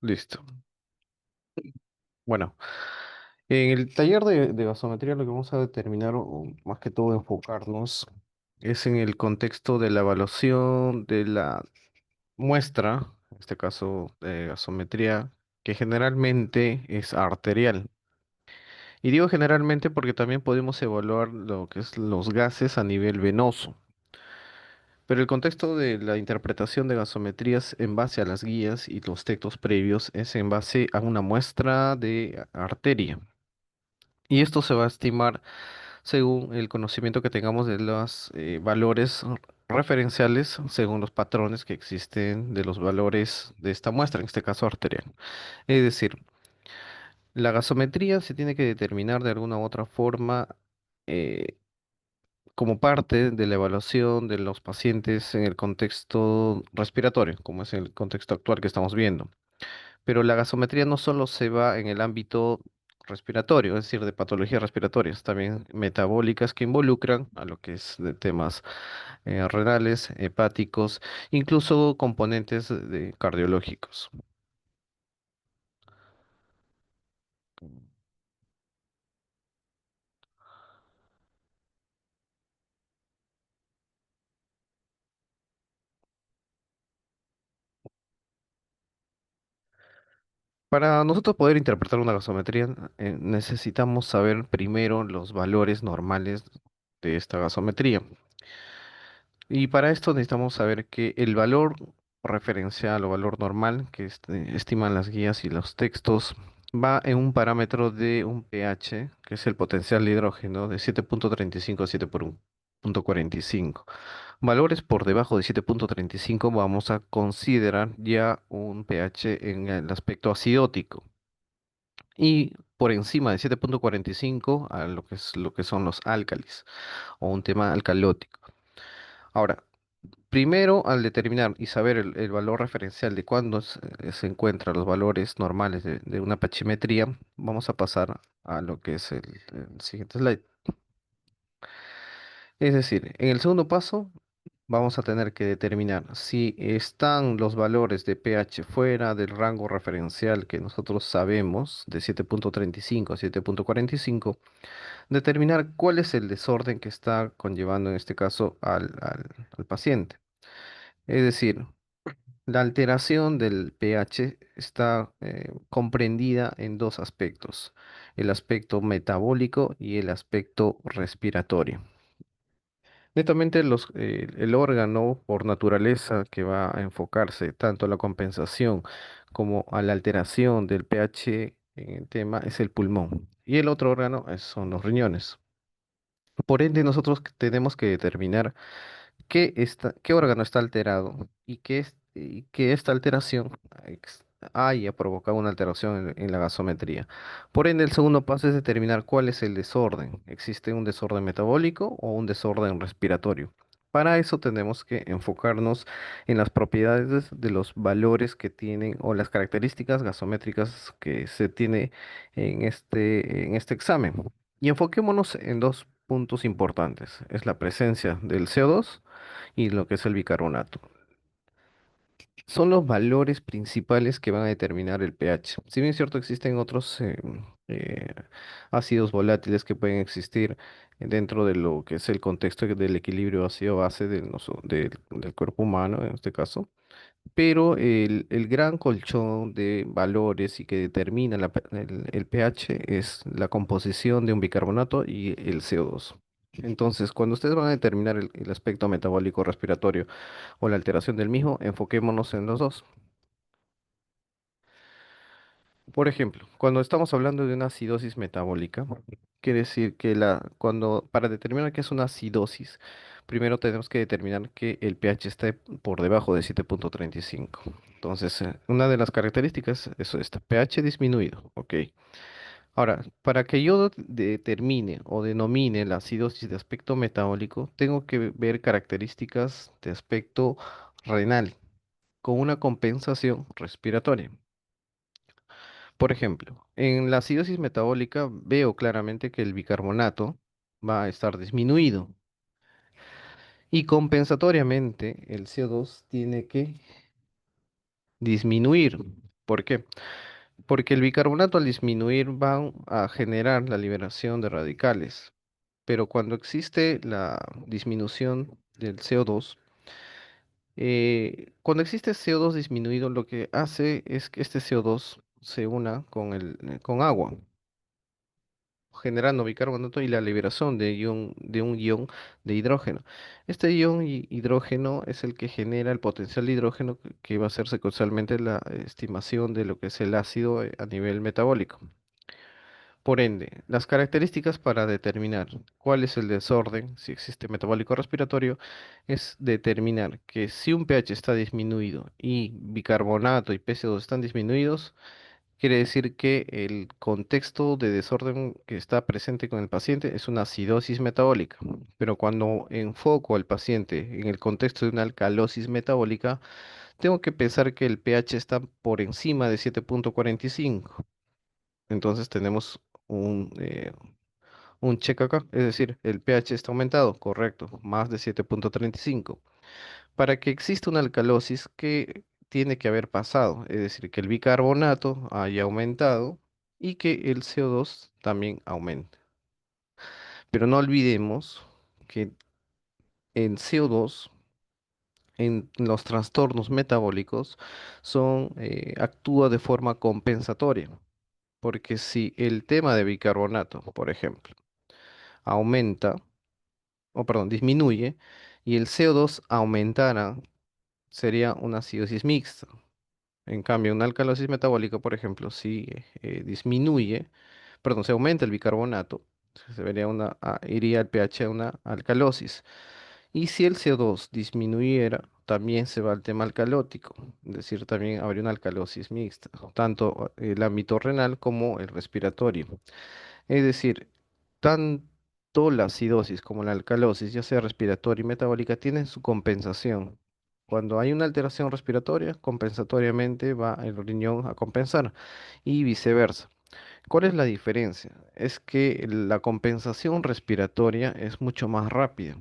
Listo. Bueno, en el taller de gasometría lo que vamos a determinar, o más que todo enfocarnos, es en el contexto de la evaluación de la muestra, en este caso de gasometría, que generalmente es arterial. Y digo generalmente porque también podemos evaluar lo que es los gases a nivel venoso. Pero el contexto de la interpretación de gasometrías en base a las guías y los textos previos es en base a una muestra de arteria. Y esto se va a estimar según el conocimiento que tengamos de los valores referenciales, según los patrones que existen de los valores de esta muestra, en este caso arterial. Es decir, la gasometría se tiene que determinar de alguna u otra forma eh, como parte de la evaluación de los pacientes en el contexto respiratorio, como es el contexto actual que estamos viendo. Pero la gasometría no solo se va en el ámbito respiratorio, es decir, de patologías respiratorias, también metabólicas que involucran a lo que es de temas renales, hepáticos, incluso componentes de cardiológicos. Para nosotros poder interpretar una gasometría, necesitamos saber primero los valores normales de esta gasometría. Y para esto necesitamos saber que el valor referencial o valor normal que estiman las guías y los textos va en un parámetro de un pH, que es el potencial de hidrógeno, de 7,35 a 7,45. Valores por debajo de 7,35 vamos a considerar ya un pH en el aspecto acidótico. Y por encima de 7,45 a lo que son los álcalis o un tema alcalótico. Ahora, primero, al determinar y saber el valor referencial de cuándo se encuentran los valores normales de una pachimetría, vamos a pasar a lo que es el siguiente slide. Es decir, en el segundo paso vamos a tener que determinar si están los valores de pH fuera del rango referencial que nosotros sabemos, de 7,35 a 7,45, determinar cuál es el desorden que está conllevando en este caso al paciente. Es decir, la alteración del pH está comprendida en dos aspectos, el aspecto metabólico y el aspecto respiratorio. Netamente el órgano por naturaleza que va a enfocarse tanto a la compensación como a la alteración del pH en el tema es el pulmón y el otro órgano son los riñones. Por ende, nosotros tenemos que determinar qué órgano está alterado y que esta alteración haya provocado una alteración en la gasometría. Por ende, el segundo paso es determinar cuál es el desorden. ¿Existe un desorden metabólico o un desorden respiratorio? Para eso tenemos que enfocarnos en las propiedades de los valores que tienen o las características gasométricas que se tiene en este examen. Y enfoquémonos en dos puntos importantes. Es la presencia del CO2 y lo que es el bicarbonato. Son los valores principales que van a determinar el pH. Si bien es cierto, existen otros eh, ácidos volátiles que pueden existir dentro de lo que es el contexto del equilibrio ácido-base del cuerpo humano, en este caso, pero el gran colchón de valores y que determina el pH es la composición de un bicarbonato y el CO2. Entonces, cuando ustedes van a determinar el aspecto metabólico respiratorio o la alteración del mismo, enfoquémonos en los dos. Por ejemplo, cuando estamos hablando de una acidosis metabólica, quiere decir que para determinar qué es una acidosis, primero tenemos que determinar que el pH esté por debajo de 7,35. Entonces, una de las características es este pH disminuido, ¿ok? Ahora, para que yo determine o denomine la acidosis de aspecto metabólico, tengo que ver características de aspecto renal con una compensación respiratoria. Por ejemplo, en la acidosis metabólica veo claramente que el bicarbonato va a estar disminuido y compensatoriamente el CO2 tiene que disminuir. ¿Por qué? Porque el bicarbonato al disminuir va a generar la liberación de radicales, pero cuando existe la disminución del CO2, cuando existe CO2 disminuido, lo que hace es que este CO2 se una con agua, generando bicarbonato y la liberación de un ion de hidrógeno. Este ion hidrógeno es el que genera el potencial de hidrógeno que va a ser secuencialmente la estimación de lo que es el ácido a nivel metabólico. Por ende, las características para determinar cuál es el desorden, si existe metabólico respiratorio, es determinar que si un pH está disminuido y bicarbonato y PCO2 están disminuidos, quiere decir que el contexto de desorden que está presente con el paciente es una acidosis metabólica. Pero cuando enfoco al paciente en el contexto de una alcalosis metabólica, tengo que pensar que el pH está por encima de 7,45. Entonces tenemos un check acá, es decir, el pH está aumentado, correcto, más de 7,35. Para que exista una alcalosis, ¿qué tiene que haber pasado? Es decir, que el bicarbonato haya aumentado y que el CO2 también aumente. Pero no olvidemos que el CO2 en los trastornos metabólicos actúa de forma compensatoria. Porque si el tema de bicarbonato, por ejemplo, aumenta, o perdón, disminuye, y el CO2 aumentara, sería una acidosis mixta. En cambio, una alcalosis metabólica, por ejemplo, si disminuye, perdón, se aumenta el bicarbonato, se vería iría el pH a una alcalosis. Y si el CO2 disminuyera, también se va al tema alcalótico, es decir, también habría una alcalosis mixta, tanto el ámbito renal como el respiratorio. Es decir, tanto la acidosis como la alcalosis, ya sea respiratoria y metabólica, tienen su compensación. Cuando hay una alteración respiratoria, compensatoriamente va el riñón a compensar y viceversa. ¿Cuál es la diferencia? Es que la compensación respiratoria es mucho más rápida.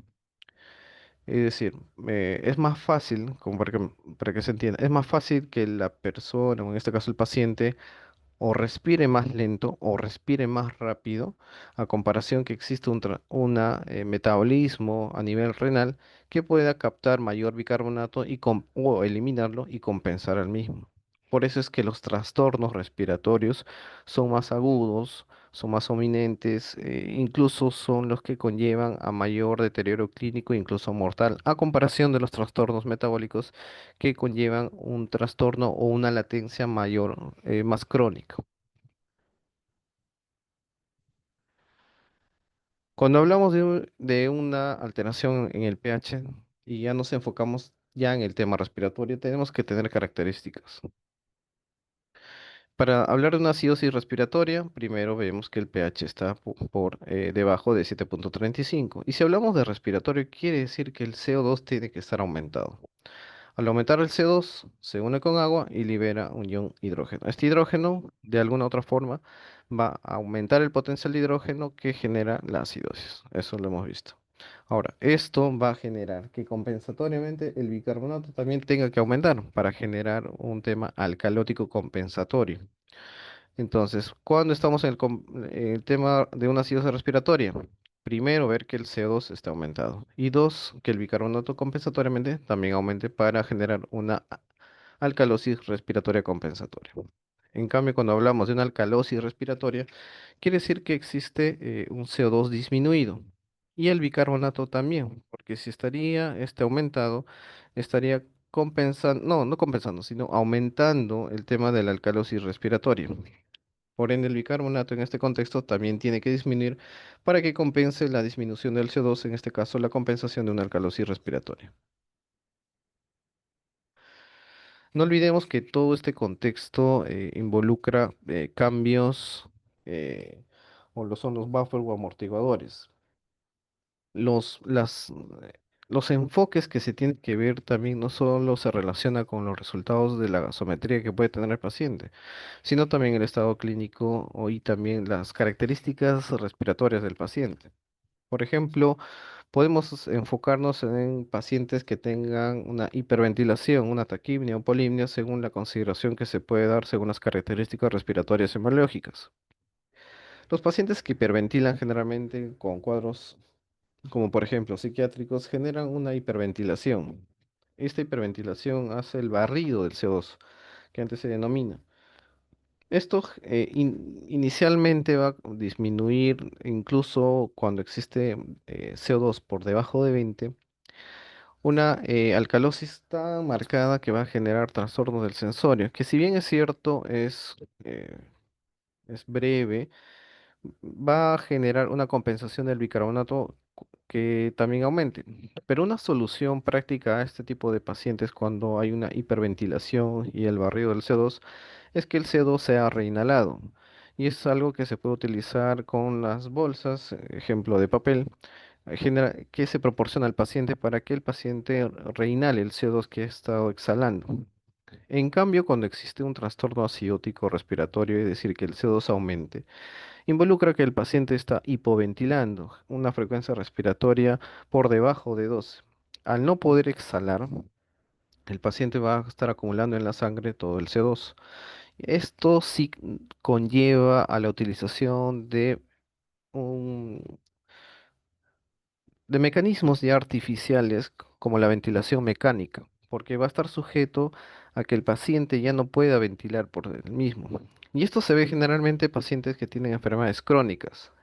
Es decir, es más fácil, como para que se entienda, es más fácil que la persona, o en este caso el paciente, o respire más lento o respire más rápido, a comparación que existe un metabolismo a nivel renal que pueda captar mayor bicarbonato o eliminarlo y compensar al mismo. Por eso es que los trastornos respiratorios son más agudos, son más ominentes, incluso son los que conllevan a mayor deterioro clínico, incluso mortal, a comparación de los trastornos metabólicos que conllevan un trastorno o una latencia mayor, más crónica. Cuando hablamos de una alteración en el pH y ya nos enfocamos ya en el tema respiratorio, tenemos que tener características. Para hablar de una acidosis respiratoria, primero vemos que el pH está por debajo de 7,35. Y si hablamos de respiratorio, quiere decir que el CO2 tiene que estar aumentado. Al aumentar el CO2, se une con agua y libera un ion hidrógeno. Este hidrógeno, de alguna otra forma, va a aumentar el potencial de hidrógeno que genera la acidosis. Eso lo hemos visto. Ahora, esto va a generar que compensatoriamente el bicarbonato también tenga que aumentar para generar un tema alcalótico compensatorio. Entonces, cuando estamos en el tema de una acidosis respiratoria, primero ver que el CO2 está aumentado y dos, que el bicarbonato compensatoriamente también aumente para generar una alcalosis respiratoria compensatoria. En cambio, cuando hablamos de una alcalosis respiratoria, quiere decir que existe un CO2 disminuido y el bicarbonato también, porque si estaría este aumentado, estaría compensando, no compensando, sino aumentando el tema de la alcalosis respiratoria. Por ende, el bicarbonato en este contexto también tiene que disminuir para que compense la disminución del CO2, en este caso la compensación de una alcalosis respiratoria. No olvidemos que todo este contexto involucra cambios o son los buffer o amortiguadores. Los enfoques que se tienen que ver también no solo se relaciona con los resultados de la gasometría que puede tener el paciente, sino también el estado clínico y también las características respiratorias del paciente. Por ejemplo, Podemos enfocarnos en pacientes que tengan una hiperventilación, una taquipnea o polimnia, según la consideración que se puede dar según las características respiratorias emiológicas. Los pacientes que hiperventilan generalmente con cuadros como por ejemplo psiquiátricos generan una hiperventilación. Esta hiperventilación hace el barrido del CO2, que antes se denomina. Esto inicialmente va a disminuir incluso cuando existe CO2 por debajo de 20, una alcalosis tan marcada que va a generar trastornos del sensorio, que si bien es cierto, es breve, va a generar una compensación del bicarbonato que también aumente. Pero una solución práctica a este tipo de pacientes cuando hay una hiperventilación y el barrido del CO2 es que el CO2 sea reinhalado. Y es algo que se puede utilizar con las bolsas, ejemplo de papel, que se proporciona al paciente para que el paciente reinhale el CO2 que ha estado exhalando. En cambio, cuando existe un trastorno acidótico respiratorio, es decir, que el CO2 aumente, involucra que el paciente está hipoventilando, una frecuencia respiratoria por debajo de 12. Al no poder exhalar, el paciente va a estar acumulando en la sangre todo el CO2. Esto sí conlleva a la utilización un- de mecanismos ya artificiales como la ventilación mecánica, porque va a estar sujeto a que el paciente ya no pueda ventilar por él mismo. Y esto se ve generalmente en pacientes que tienen enfermedades crónicas,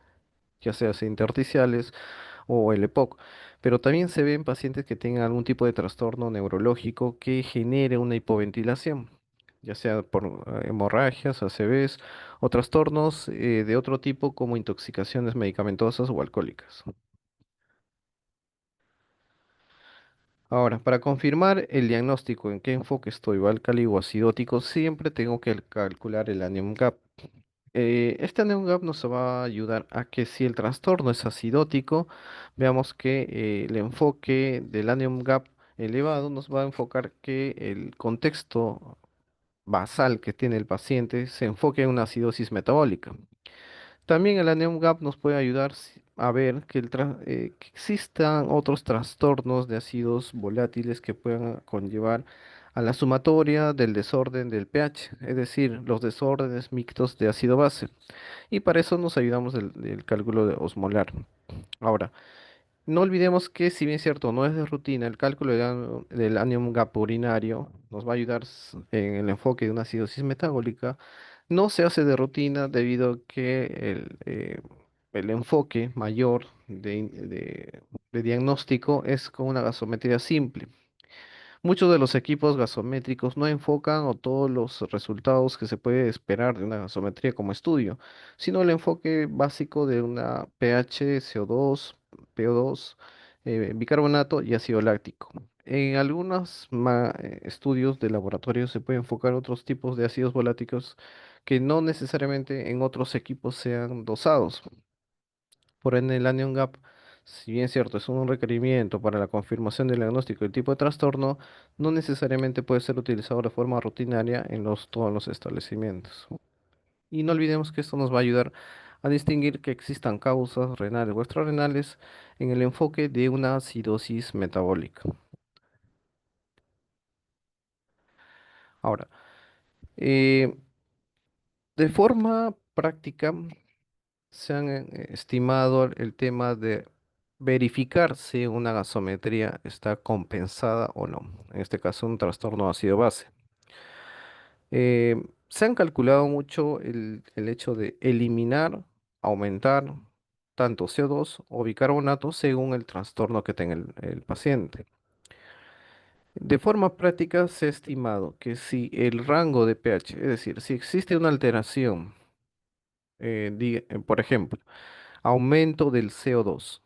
ya sea intersticiales o el EPOC, pero también se ve en pacientes que tengan algún tipo de trastorno neurológico que genere una hipoventilación, ya sea por hemorragias, ACVs o trastornos de otro tipo como intoxicaciones medicamentosas o alcohólicas. Ahora, para confirmar el diagnóstico en qué enfoque estoy, álcali o acidótico, siempre tengo que calcular el Anion Gap. Este Anion Gap nos va a ayudar a que si el trastorno es acidótico, veamos que el enfoque del Anion Gap elevado nos va a enfocar que el contexto basal que tiene el paciente se enfoque en una acidosis metabólica. También el Aneum Gap nos puede ayudar a ver que existan otros trastornos de ácidos volátiles que puedan conllevar a la sumatoria del desorden del pH, es decir, los desórdenes mixtos de ácido base. Y para eso nos ayudamos del cálculo de osmolar. Ahora, no olvidemos que, si bien es cierto, no es de rutina, el cálculo del anion gap urinario nos va a ayudar en el enfoque de una acidosis metabólica. No se hace de rutina debido a que el enfoque mayor de diagnóstico es con una gasometría simple. Muchos de los equipos gasométricos no enfocan o todos los resultados que se puede esperar de una gasometría como estudio, sino el enfoque básico de una pH, CO2, PO2, bicarbonato y ácido láctico. En algunos estudios de laboratorio se puede enfocar otros tipos de ácidos voláticos que no necesariamente en otros equipos sean dosados. Por ende, el anion gap, si bien es cierto, es un requerimiento para la confirmación del diagnóstico del tipo de trastorno, no necesariamente puede ser utilizado de forma rutinaria en todos los establecimientos. Y no olvidemos que esto nos va a ayudar a distinguir que existan causas renales o extrarrenales en el enfoque de una acidosis metabólica. Ahora, eh, de forma práctica, se han estimado el tema de verificar si una gasometría está compensada o no. En este caso, un trastorno ácido-base. Se han calculado mucho el hecho de eliminar, aumentar tanto CO2 o bicarbonato según el trastorno que tenga el paciente. De forma práctica, se ha estimado que si el rango de pH, es decir, si existe una alteración, por ejemplo, aumento del CO2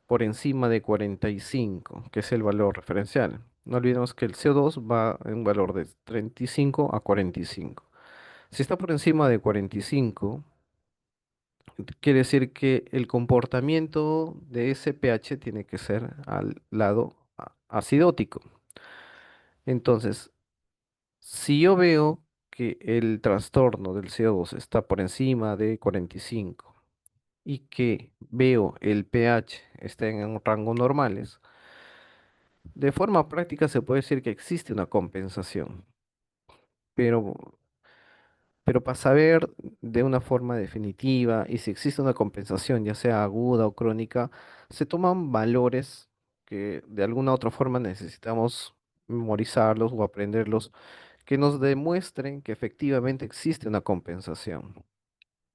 por encima de 45, que es el valor referencial. No olvidemos que el CO2 va en un valor de 35 a 45. Si está por encima de 45, quiere decir que el comportamiento de ese pH tiene que ser al lado acidótico. Entonces, si yo veo que el trastorno del CO2 está por encima de 45, y que veo el pH está en un rango normales, de forma práctica se puede decir que existe una compensación, pero, pero para saber de una forma definitiva y si existe una compensación, ya sea aguda o crónica, se toman valores que de alguna otra forma necesitamos memorizarlos o aprenderlos, que nos demuestren que efectivamente existe una compensación.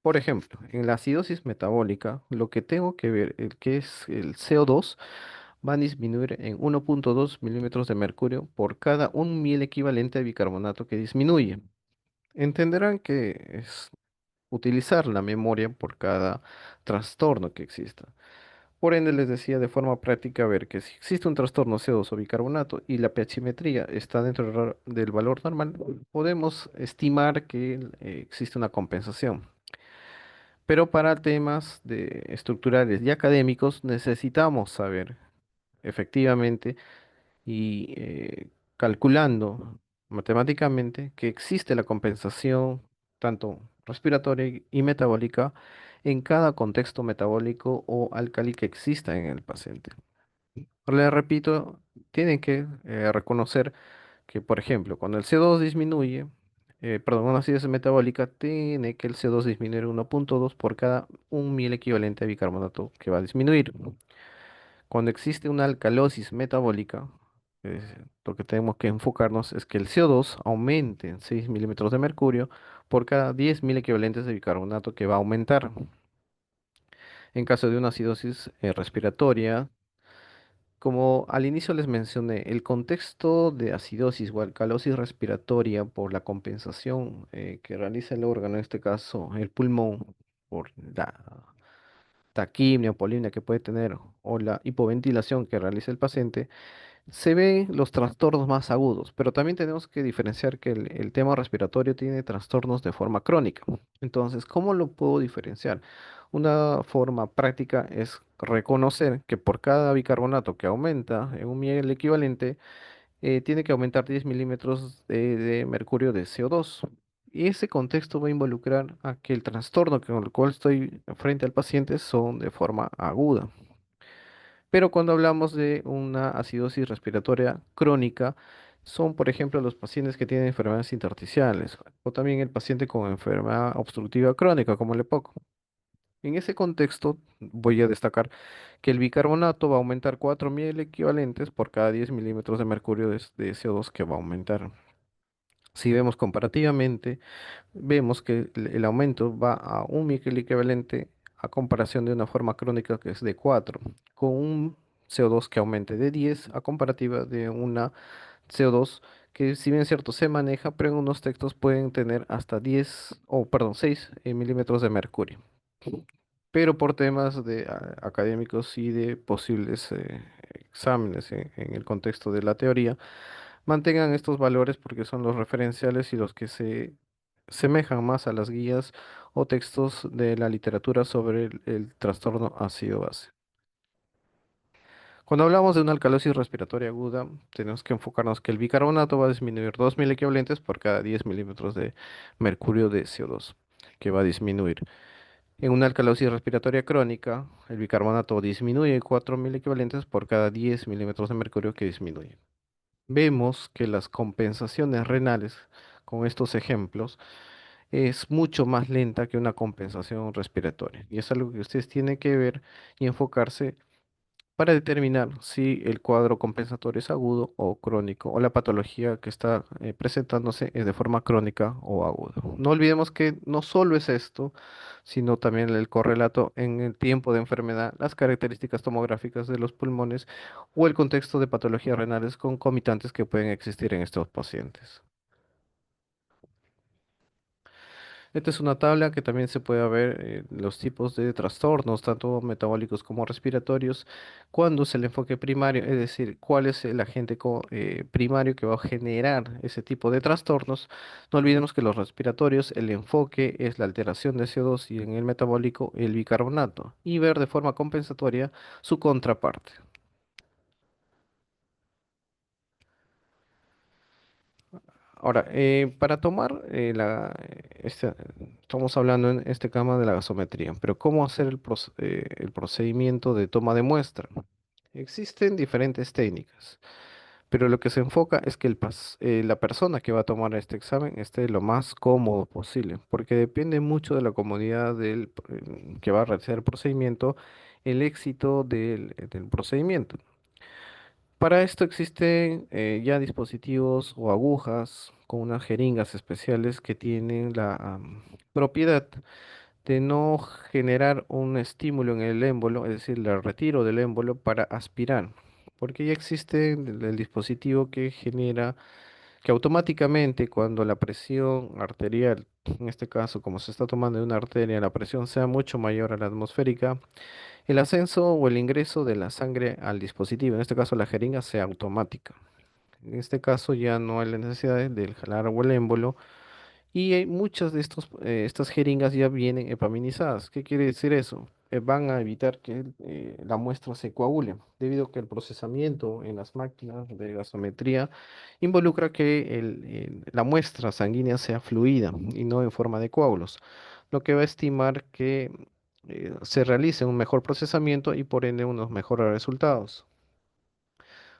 Por ejemplo, en la acidosis metabólica, lo que tengo que ver, el que es el CO2, va a disminuir en 1,2 milímetros de mercurio por cada un mil equivalente de bicarbonato que disminuye. Entenderán que es utilizar la memoria por cada trastorno que exista. Por ende, les decía de forma práctica ver que si existe un trastorno CO2 o bicarbonato y la pHimetría está dentro del valor normal, podemos estimar que existe una compensación. Pero para temas estructurales y académicos necesitamos saber efectivamente y calculando matemáticamente que existe la compensación tanto respiratoria y metabólica en cada contexto metabólico o álcali que exista en el paciente. Les repito, tienen que reconocer que, por ejemplo, cuando el CO2 disminuye, perdón, una acidez metabólica, tiene que el CO2 disminuir 1,2 por cada un mil equivalente de bicarbonato que va a disminuir. Cuando existe una alcalosis metabólica, eh, lo que tenemos que enfocarnos es que el CO2 aumente en 6 milímetros de mercurio por cada 10.000 equivalentes de bicarbonato que va a aumentar. En caso de una acidosis respiratoria, como al inicio les mencioné, el contexto de acidosis o alcalosis respiratoria por la compensación que realiza el órgano, en este caso el pulmón, por la taquimia o polimnia que puede tener o la hipoventilación que realiza el paciente, se ven los trastornos más agudos, pero también tenemos que diferenciar que el tema respiratorio tiene trastornos de forma crónica. Entonces, ¿cómo lo puedo diferenciar? Una forma práctica es reconocer que por cada bicarbonato que aumenta en un miel equivalente, tiene que aumentar 10 milímetros de mercurio de CO2. Y ese contexto va a involucrar a que el trastorno con el cual estoy frente al paciente son de forma aguda. Pero cuando hablamos de una acidosis respiratoria crónica, son, por ejemplo, los pacientes que tienen enfermedades intersticiales o también el paciente con enfermedad obstructiva crónica, como el EPOC. En ese contexto, voy a destacar que el bicarbonato va a aumentar 4.000 equivalentes por cada 10 milímetros de mercurio de CO2 que va a aumentar. Si vemos comparativamente, vemos que el aumento va a un micro equivalente a comparación de una forma crónica que es de 4 con un CO2 que aumente de 10 a comparativa de una CO2 que si bien es cierto se maneja, pero en unos textos pueden tener hasta 10 o perdón, 6 milímetros de mercurio. Pero por temas académicos y de posibles exámenes en el contexto de la teoría, mantengan estos valores porque son los referenciales y los que se semejan más a las guías o textos de la literatura sobre el trastorno ácido-base. Cuando hablamos de una alcalosis respiratoria aguda, tenemos que enfocarnos que el bicarbonato va a disminuir 2.000 equivalentes por cada 10 milímetros de mercurio de CO2, que va a disminuir. En una alcalosis respiratoria crónica, el bicarbonato disminuye 4.000 equivalentes por cada 10 milímetros de mercurio que disminuye. Vemos que las compensaciones renales, con estos ejemplos, es mucho más lenta que una compensación respiratoria. Y es algo que ustedes tienen que ver y enfocarse para determinar si el cuadro compensatorio es agudo o crónico, o la patología que está presentándose es de forma crónica o aguda. No olvidemos que no solo es esto, sino también el correlato en el tiempo de enfermedad, las características tomográficas de los pulmones o el contexto de patologías renales concomitantes que pueden existir en estos pacientes. Esta es una tabla que también se puede ver los tipos de trastornos, tanto metabólicos como respiratorios, cuando es el enfoque primario, es decir, cuál es el agente primario que va a generar ese tipo de trastornos. No olvidemos que los respiratorios, el enfoque es la alteración de CO2 y en el metabólico el bicarbonato, y ver de forma compensatoria su contraparte. Ahora, para tomar Estamos hablando en este caso de la gasometría, pero ¿cómo hacer el procedimiento de toma de muestra? Existen diferentes técnicas, pero lo que se enfoca es que la persona que va a tomar este examen esté lo más cómodo posible, porque depende mucho de la comodidad que va a realizar el procedimiento, el éxito del procedimiento. Para esto existen ya dispositivos o agujas con unas jeringas especiales que tienen la propiedad de no generar un estímulo en el émbolo, es decir, el retiro del émbolo para aspirar, porque ya existe el dispositivo que genera que automáticamente cuando la presión arterial, en este caso como se está tomando de una arteria, la presión sea mucho mayor a la atmosférica, el ascenso o el ingreso de la sangre al dispositivo, en este caso la jeringa, sea automática. En este caso ya no hay la necesidad del jalar o el émbolo y hay muchas de estas jeringas ya vienen epaminizadas. ¿Qué quiere decir eso? Van a evitar que la muestra se coagule, debido a que el procesamiento en las máquinas de gasometría involucra que la muestra sanguínea sea fluida y no en forma de coágulos, lo que va a estimar que se realice un mejor procesamiento y por ende unos mejores resultados.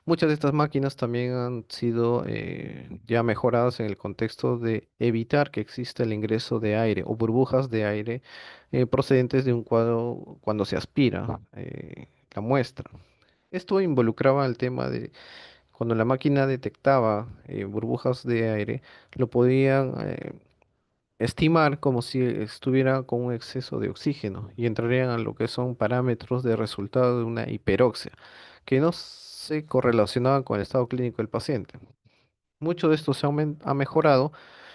Muchas de estas máquinas también han sido ya mejoradas en el contexto de evitar que exista el ingreso de aire o burbujas de aire procedentes de un cuadro cuando se aspira la muestra. Esto involucraba el tema de cuando la máquina detectaba burbujas de aire, lo podían estimar como si estuviera con un exceso de oxígeno y entrarían a lo que son parámetros de resultado de una hiperoxia, que no se correlacionaban con el estado clínico del paciente. Mucho de esto ha mejorado,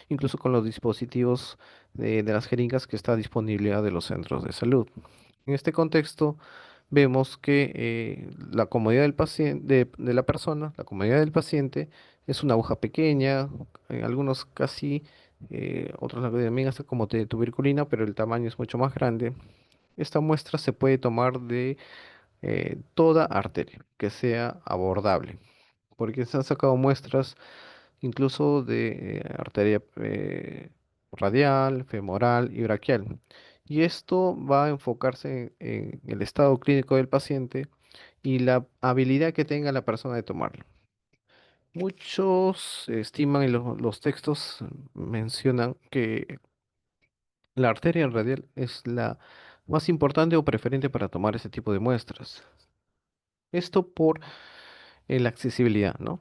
incluso con los dispositivos de las jeringas que está a disponibilidad de los centros de salud. En este contexto, vemos que la comodidad del paciente, de la persona, la comodidad del paciente es una aguja pequeña, en algunos casi, otros la también hasta como de tuberculina, pero el tamaño es mucho más grande. Esta muestra se puede tomar de toda arteria que sea abordable, porque se han sacado muestras incluso de arteria radial, femoral y braquial. Y esto va a enfocarse en el estado clínico del paciente y la habilidad que tenga la persona de tomarlo. Muchos estiman y los textos mencionan que la arteria radial es la más importante o preferente para tomar ese tipo de muestras. Esto por la accesibilidad, ¿no?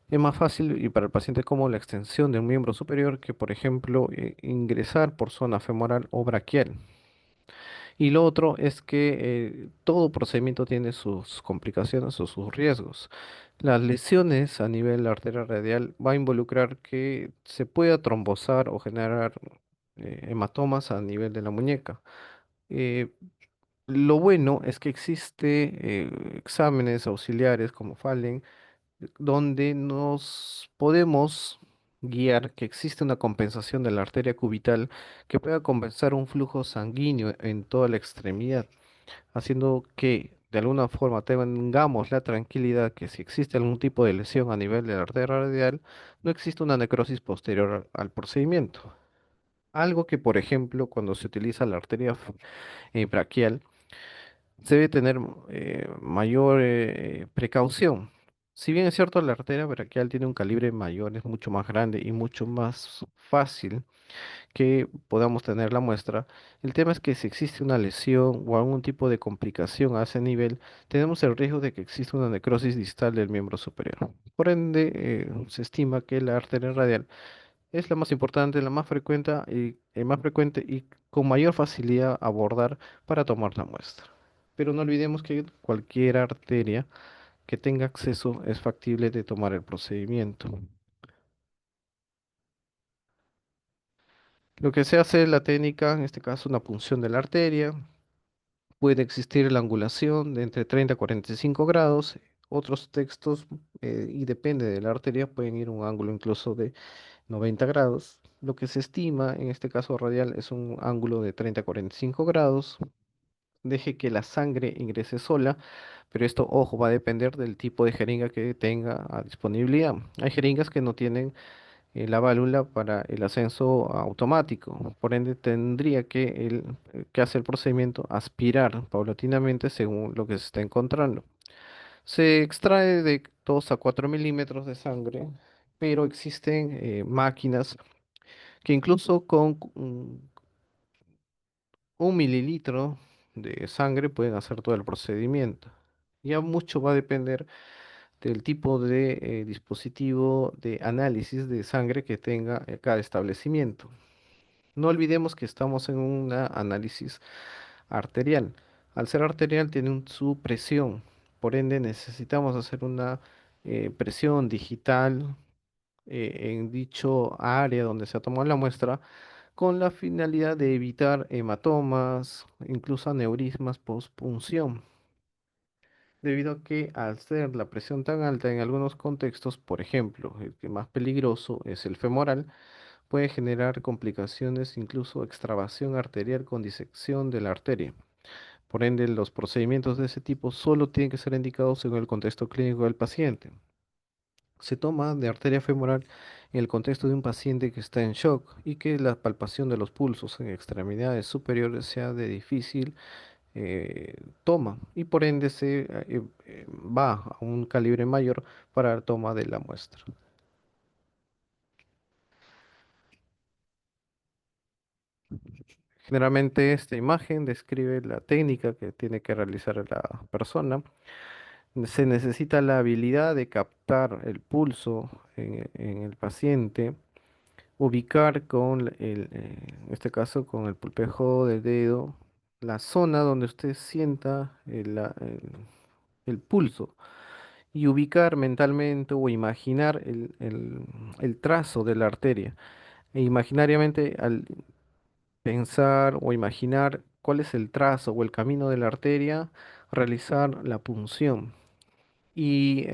Es más fácil y para el paciente como la extensión de un miembro superior que, por ejemplo, ingresar por zona femoral o braquial. Y lo otro es que todo procedimiento tiene sus complicaciones o sus riesgos. Las lesiones a nivel arterial radial va a involucrar que se pueda trombosar o generar hematomas a nivel de la muñeca. Eh, lo bueno es que existe exámenes auxiliares como Fallen donde nos podemos guiar que existe una compensación de la arteria cubital que pueda compensar un flujo sanguíneo en toda la extremidad, haciendo que de alguna forma tengamos la tranquilidad que si existe algún tipo de lesión a nivel de la arteria radial, no existe una necrosis posterior al procedimiento. Algo que, por ejemplo, cuando se utiliza la arteria braquial, se debe tener mayor precaución. Si bien es cierto, la arteria braquial tiene un calibre mayor, es mucho más grande y mucho más fácil que podamos tener la muestra, el tema es que si existe una lesión o algún tipo de complicación a ese nivel, tenemos el riesgo de que exista una necrosis distal del miembro superior. Por ende, se estima que la arteria radial es la más importante, la más frecuente y con mayor facilidad abordar para tomar la muestra. Pero no olvidemos que cualquier arteria que tenga acceso es factible de tomar el procedimiento. Lo que se hace es la técnica, en este caso una punción de la arteria. Puede existir la angulación de entre 30 a 45 grados. Otros textos, y depende de la arteria, pueden ir a un ángulo incluso de 90 grados. Lo que se estima en este caso radial es un ángulo de 30 a 45 grados. Deje que la sangre ingrese sola, pero esto, ojo, va a depender del tipo de jeringa que tenga a disponibilidad. Hay jeringas que no tienen la válvula para el ascenso automático. Por ende, tendría que hacer el procedimiento aspirar paulatinamente según lo que se está encontrando. Se extrae de 2 a 4 milímetros de sangre, pero existen máquinas que incluso con 1 mililitro de sangre pueden hacer todo el procedimiento. Ya mucho va a depender del tipo de dispositivo de análisis de sangre que tenga cada establecimiento. No olvidemos que estamos en un análisis arterial. Al ser arterial tiene su presión, por ende necesitamos hacer una presión digital en dicho área donde se ha tomado la muestra con la finalidad de evitar hematomas, incluso aneurismas postpunción, debido a que al ser la presión tan alta en algunos contextos, por ejemplo, el que más peligroso es el femoral, puede generar complicaciones, incluso extravasación arterial con disección de la arteria. Por ende, los procedimientos de ese tipo solo tienen que ser indicados según el contexto clínico del paciente. Se toma de arteria femoral en el contexto de un paciente que está en shock y que la palpación de los pulsos en extremidades superiores sea de difícil eh, toma y por ende va a un calibre mayor para la toma de la muestra. Generalmente esta imagen describe la técnica que tiene que realizar la persona. Se necesita la habilidad de captar el pulso en el paciente, ubicar en este caso con el pulpejo del dedo, la zona donde usted sienta el pulso y ubicar mentalmente o imaginar el trazo de la arteria. E imaginariamente al pensar o imaginar cuál es el trazo o el camino de la arteria, realizar la punción. Y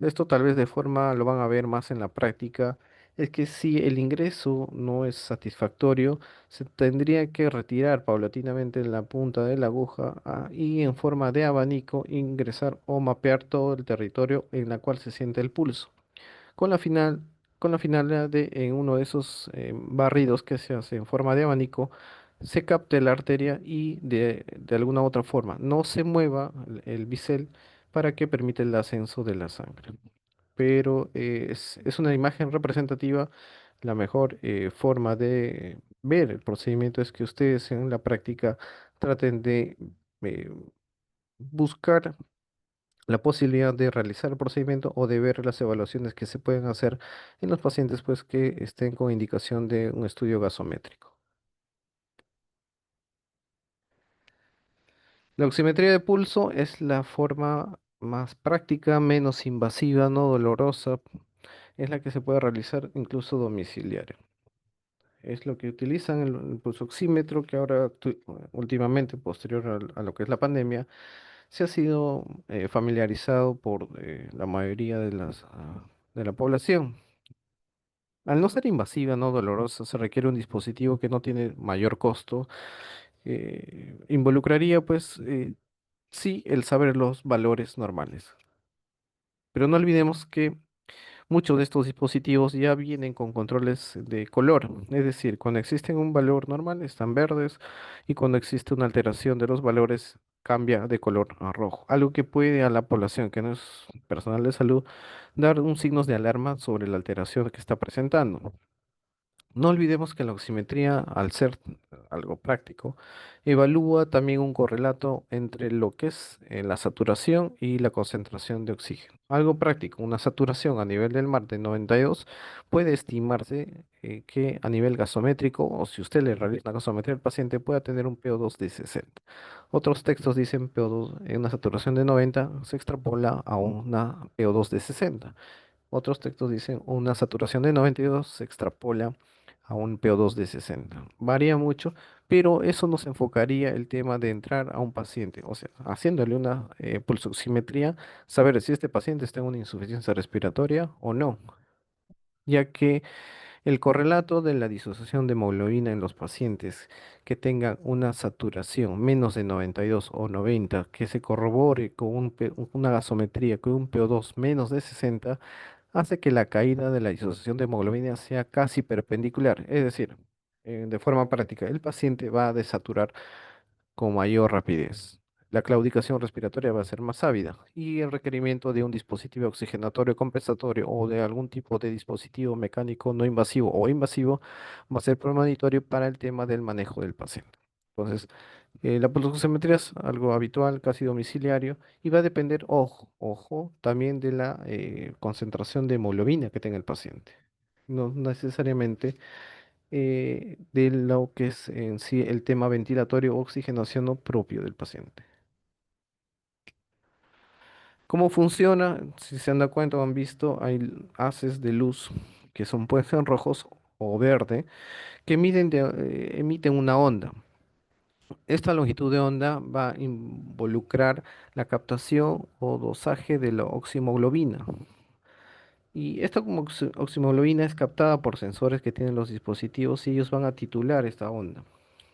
esto tal vez de forma lo van a ver más en la práctica, es que si el ingreso no es satisfactorio, se tendría que retirar paulatinamente la punta de la aguja y en forma de abanico ingresar o mapear todo el territorio en la cual se siente el pulso con con la finalidad de en uno de esos barridos que se hace en forma de abanico, se capte la arteria y de alguna otra forma no se mueva el bisel para que permita el ascenso de la sangre. Pero es una imagen representativa. La mejor forma de ver el procedimiento es que ustedes en la práctica traten de eh, buscar la posibilidad de realizar el procedimiento o de ver las evaluaciones que se pueden hacer en los pacientes pues, que estén con indicación de un estudio gasométrico. La oximetría de pulso es la forma más práctica, menos invasiva, no dolorosa, es la que se puede realizar incluso domiciliario. Es lo que utilizan el pulsoxímetro que ahora últimamente, posterior a lo que es la pandemia, se ha sido familiarizado por la mayoría de la población. Al no ser invasiva, no dolorosa, se requiere un dispositivo que no tiene mayor costo. Involucraría, pues, sí, el saber los valores normales. Pero no olvidemos que muchos de estos dispositivos ya vienen con controles de color. Es decir, cuando existe un valor normal, están verdes, y cuando existe una alteración de los valores, cambia de color a rojo. Algo que puede a la población que no es personal de salud dar un signos de alarma sobre la alteración que está presentando. No olvidemos que la oximetría, al ser algo práctico, evalúa también un correlato entre lo que es la saturación y la concentración de oxígeno. Algo práctico, una saturación a nivel del mar de 92 puede estimarse que a nivel gasométrico, o si usted le realiza la gasometría al paciente, pueda tener un PO2 de 60. Otros textos dicen PO2 en una saturación de 90 se extrapola a una PO2 de 60. Otros textos dicen una saturación de 92 se extrapola a un PO2 de 60. Varía mucho, pero eso nos enfocaría el tema de entrar a un paciente, o sea, haciéndole una pulsoximetría, saber si este paciente está en una insuficiencia respiratoria o no, ya que el correlato de la disociación de hemoglobina en los pacientes que tengan una saturación menos de 92 o 90, que se corrobore con una gasometría con un PO2 menos de 60, hace que la caída de la disociación de hemoglobina sea casi perpendicular. Es decir, de forma práctica, el paciente va a desaturar con mayor rapidez. La claudicación respiratoria va a ser más ávida y el requerimiento de un dispositivo oxigenatorio compensatorio o de algún tipo de dispositivo mecánico no invasivo o invasivo va a ser premonitorio para el tema del manejo del paciente. Entonces, la pulsoximetría es algo habitual, casi domiciliario, y va a depender, ojo, también de la concentración de hemoglobina que tenga el paciente. No necesariamente de lo que es en sí el tema ventilatorio o oxigenación no propio del paciente. ¿Cómo funciona? Si se han dado cuenta o han visto, hay haces de luz que son, pueden ser rojos o verde, que emiten una onda. Esta longitud de onda va a involucrar la captación o dosaje de la oximoglobina. Y esta como oximoglobina es captada por sensores que tienen los dispositivos y ellos van a titular esta onda.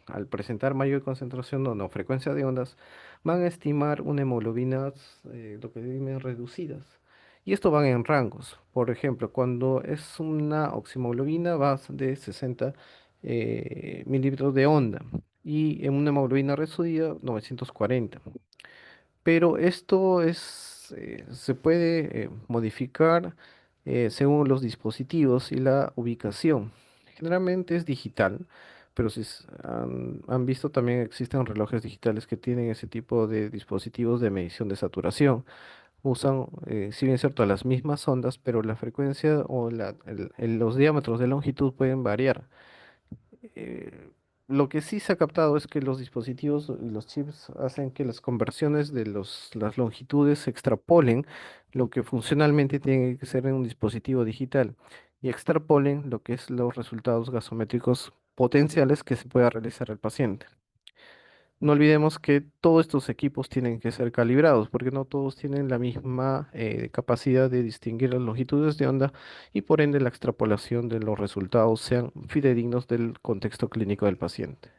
Al presentar mayor concentración de onda o frecuencia de ondas, van a estimar una hemoglobina, lo que dicen reducidas. Y esto van en rangos. Por ejemplo, cuando es una oximoglobina va de 60 milímetros de onda y en una hemoglobina reducida 940. Pero esto se puede modificar según los dispositivos y la ubicación. Generalmente es digital, pero si han visto también existen relojes digitales que tienen ese tipo de dispositivos de medición de saturación. Usan, si bien es cierto, las mismas ondas, pero la frecuencia o los diámetros de longitud pueden variar. eh, lo que sí se ha captado es que los dispositivos y los chips hacen que las conversiones de las longitudes se extrapolen lo que funcionalmente tiene que ser en un dispositivo digital y extrapolen lo que es los resultados gasométricos potenciales que se pueda realizar el paciente. No olvidemos que todos estos equipos tienen que ser calibrados porque no todos tienen la misma capacidad de distinguir las longitudes de onda y por ende la extrapolación de los resultados sean fidedignos del contexto clínico del paciente.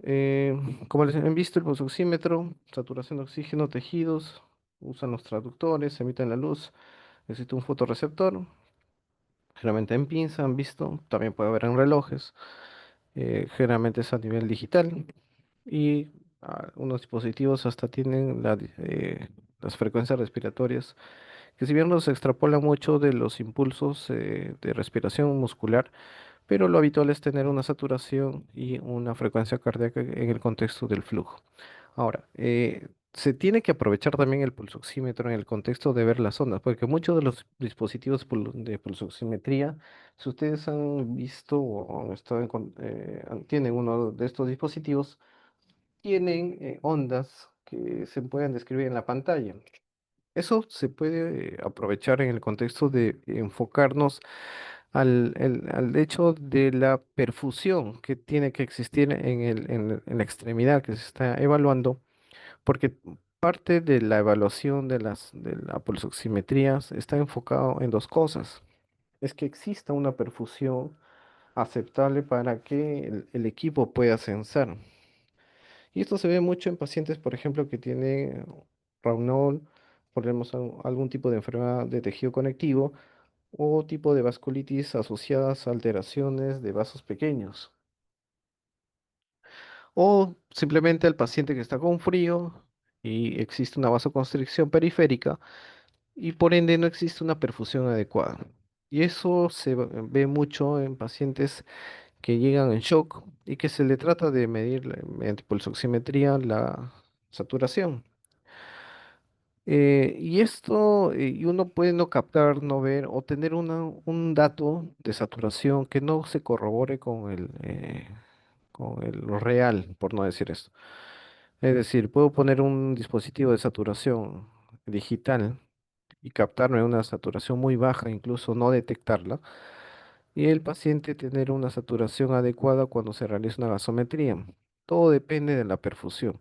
Eh, Como les han visto, el pulsoxímetro, saturación de oxígeno, tejidos, usan los traductores, emiten la luz, existe un fotorreceptor, generalmente en pinza, han visto, también puede haber en relojes, generalmente es a nivel digital. Y unos dispositivos hasta tienen las frecuencias respiratorias, que si bien nos extrapolan mucho de los impulsos de respiración muscular, pero lo habitual es tener una saturación y una frecuencia cardíaca en el contexto del flujo. Ahora, se tiene que aprovechar también el pulsoxímetro en el contexto de ver las ondas, porque muchos de los dispositivos de pulsoximetría, si ustedes han visto o han estado tienen uno de estos dispositivos, tienen ondas que se pueden describir en la pantalla. Eso se puede aprovechar en el contexto de enfocarnos al hecho de la perfusión que tiene que existir en la extremidad que se está evaluando, porque parte de la evaluación de la pulsoximetría está enfocado en dos cosas. Es que exista una perfusión aceptable para que el equipo pueda censar. Y esto se ve mucho en pacientes, por ejemplo, que tienen Raynaud, ponemos algún tipo de enfermedad de tejido conectivo o tipo de vasculitis asociadas a alteraciones de vasos pequeños. O simplemente el paciente que está con frío y existe una vasoconstricción periférica y por ende no existe una perfusión adecuada. Y eso ve mucho en pacientes que llegan en shock y que se le trata de medir mediante pulsoximetría la saturación. Y esto, y uno puede no captar, no ver o tener un dato de saturación que no se corrobore con el real, por no decir esto. Es decir, puedo poner un dispositivo de saturación digital y captarme una saturación muy baja, incluso no detectarla, y el paciente tener una saturación adecuada cuando se realiza una gasometría. Todo depende de la perfusión.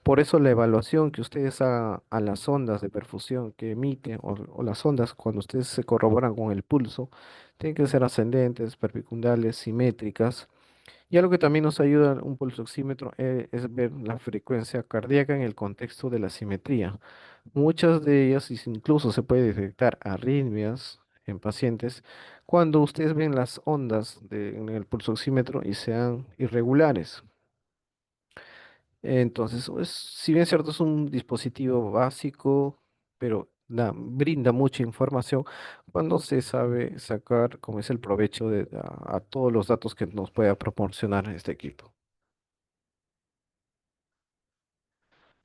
Por eso la evaluación que ustedes hagan a las ondas de perfusión que emiten o las ondas cuando ustedes se corroboran con el pulso, tienen que ser ascendentes, perpendiculares, simétricas Y algo que también nos ayuda un pulsoxímetro es ver la frecuencia cardíaca en el contexto de la simetría. Muchas de ellas incluso se puede detectar arritmias en pacientes cuando ustedes ven las ondas en el pulsoxímetro y sean irregulares. Entonces, si bien es cierto, es un dispositivo básico, pero brinda mucha información cuando se sabe sacar, como es el provecho a todos los datos que nos pueda proporcionar este equipo.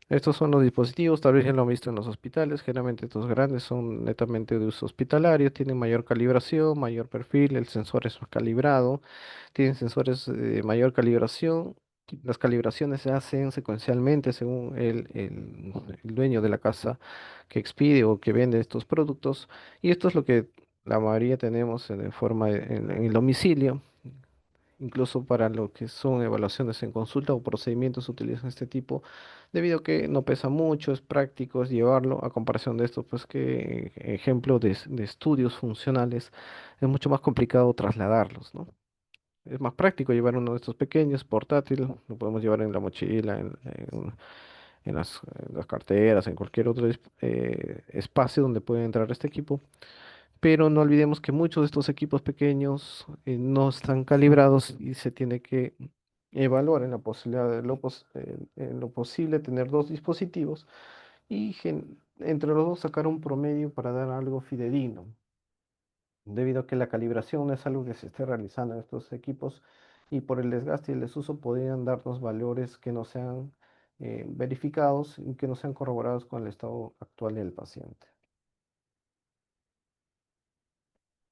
Estos son los dispositivos, tal vez ya lo han visto en los hospitales, generalmente estos grandes son netamente de uso hospitalario, tienen mayor calibración, mayor perfil, el sensor es más calibrado, tienen sensores de mayor calibración. Las calibraciones se hacen secuencialmente según el dueño de la casa que expide o que vende estos productos. Y esto es lo que la mayoría tenemos en forma en el domicilio. Incluso para lo que son evaluaciones en consulta o procedimientos se utilizan este tipo, debido a que no pesa mucho, es práctico es llevarlo, a comparación de esto, pues que ejemplo de estudios funcionales es mucho más complicado trasladarlos, ¿no? Es más práctico llevar uno de estos pequeños, portátil, lo podemos llevar en la mochila, en las carteras, en cualquier otro espacio donde puede entrar este equipo. Pero no olvidemos que muchos de estos equipos pequeños no están calibrados y se tiene que evaluar en la posibilidad en lo posible tener dos dispositivos y entre los dos sacar un promedio para dar algo fidedigno, debido a que la calibración no es algo que se esté realizando en estos equipos y por el desgaste y el desuso podrían darnos valores que no sean verificados y que no sean corroborados con el estado actual del paciente.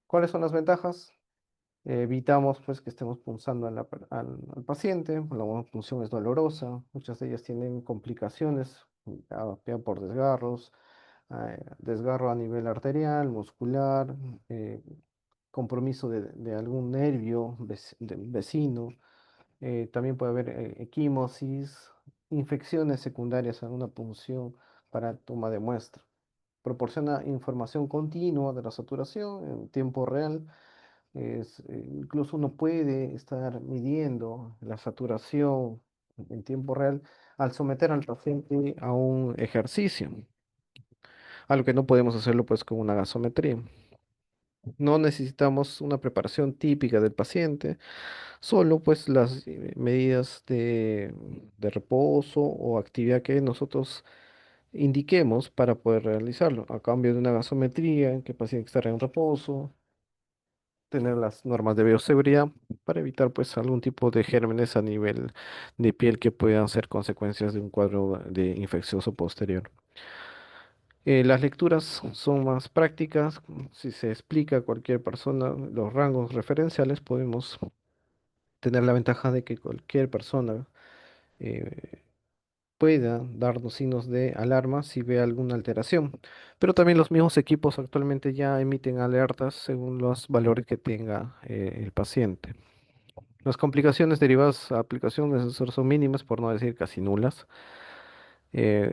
¿Cuáles son las ventajas? Evitamos pues que estemos punzando al paciente, la punción es dolorosa, muchas de ellas tienen complicaciones, ya por desgarros, desgarro a nivel arterial, muscular, eh, compromiso de algún nervio vecino, también puede haber equimosis, infecciones secundarias a una punción para toma de muestra. Proporciona información continua de la saturación en tiempo real, incluso uno puede estar midiendo la saturación en tiempo real al someter al paciente a un ejercicio, algo que no podemos hacerlo pues con una gasometría. No necesitamos una preparación típica del paciente, solo pues las medidas de reposo o actividad que nosotros indiquemos para poder realizarlo, a cambio de una gasometría en que el paciente estará en reposo, tener las normas de bioseguridad para evitar pues algún tipo de gérmenes a nivel de piel que puedan ser consecuencias de un cuadro de infeccioso posterior. Las lecturas son más prácticas. Si se explica a cualquier persona los rangos referenciales, podemos tener la ventaja de que cualquier persona eh, pueda darnos signos de alarma si ve alguna alteración. Pero también los mismos equipos actualmente ya emiten alertas según los valores que tenga el paciente. Las complicaciones derivadas a aplicación de sensor son mínimas, por no decir casi nulas. Eh,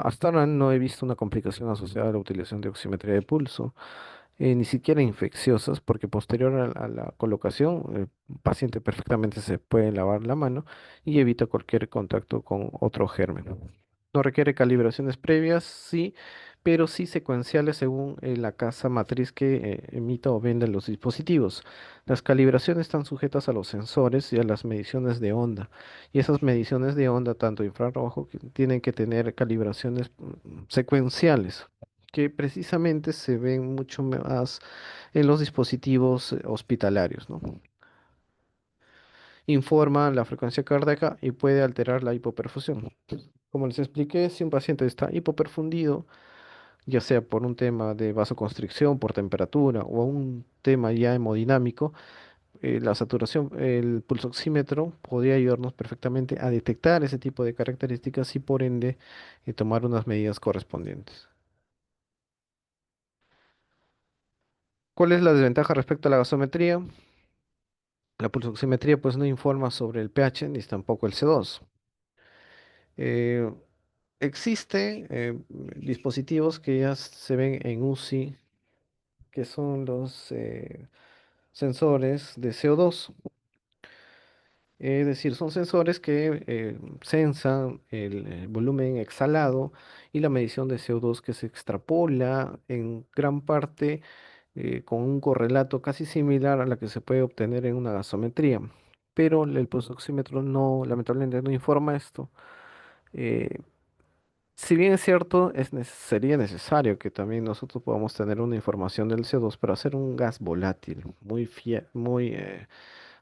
hasta ahora no he visto una complicación asociada a la utilización de oximetría de pulso, ni siquiera infecciosas, porque posterior a la colocación, el paciente perfectamente se puede lavar la mano y evita cualquier contacto con otro germen. No requiere calibraciones previas, sí, pero sí secuenciales según la casa matriz que emita o vende los dispositivos. Las calibraciones están sujetas a los sensores y a las mediciones de onda. Y esas mediciones de onda, tanto infrarrojo, tienen que tener calibraciones secuenciales, que precisamente se ven mucho más en los dispositivos hospitalarios, ¿no? Informa la frecuencia cardíaca y puede alterar la hipoperfusión. Como les expliqué, si un paciente está hipoperfundido, ya sea por un tema de vasoconstricción, por temperatura o un tema ya hemodinámico, la saturación, el pulsoxímetro podría ayudarnos perfectamente a detectar ese tipo de características y por ende tomar unas medidas correspondientes. ¿Cuál es la desventaja respecto a la gasometría? La pulsoximetría pues no informa sobre el pH ni tampoco el CO2. Eh, Existen dispositivos que ya se ven en UCI, que son los sensores de CO2. Es decir, son sensores que sensan el volumen exhalado y la medición de CO2 que se extrapola en gran parte con un correlato casi similar a la que se puede obtener en una gasometría. Pero el pulsoxímetro no, lamentablemente no informa esto. Eh, si bien es cierto, sería necesario que también nosotros podamos tener una información del CO2 para hacer un gas volátil muy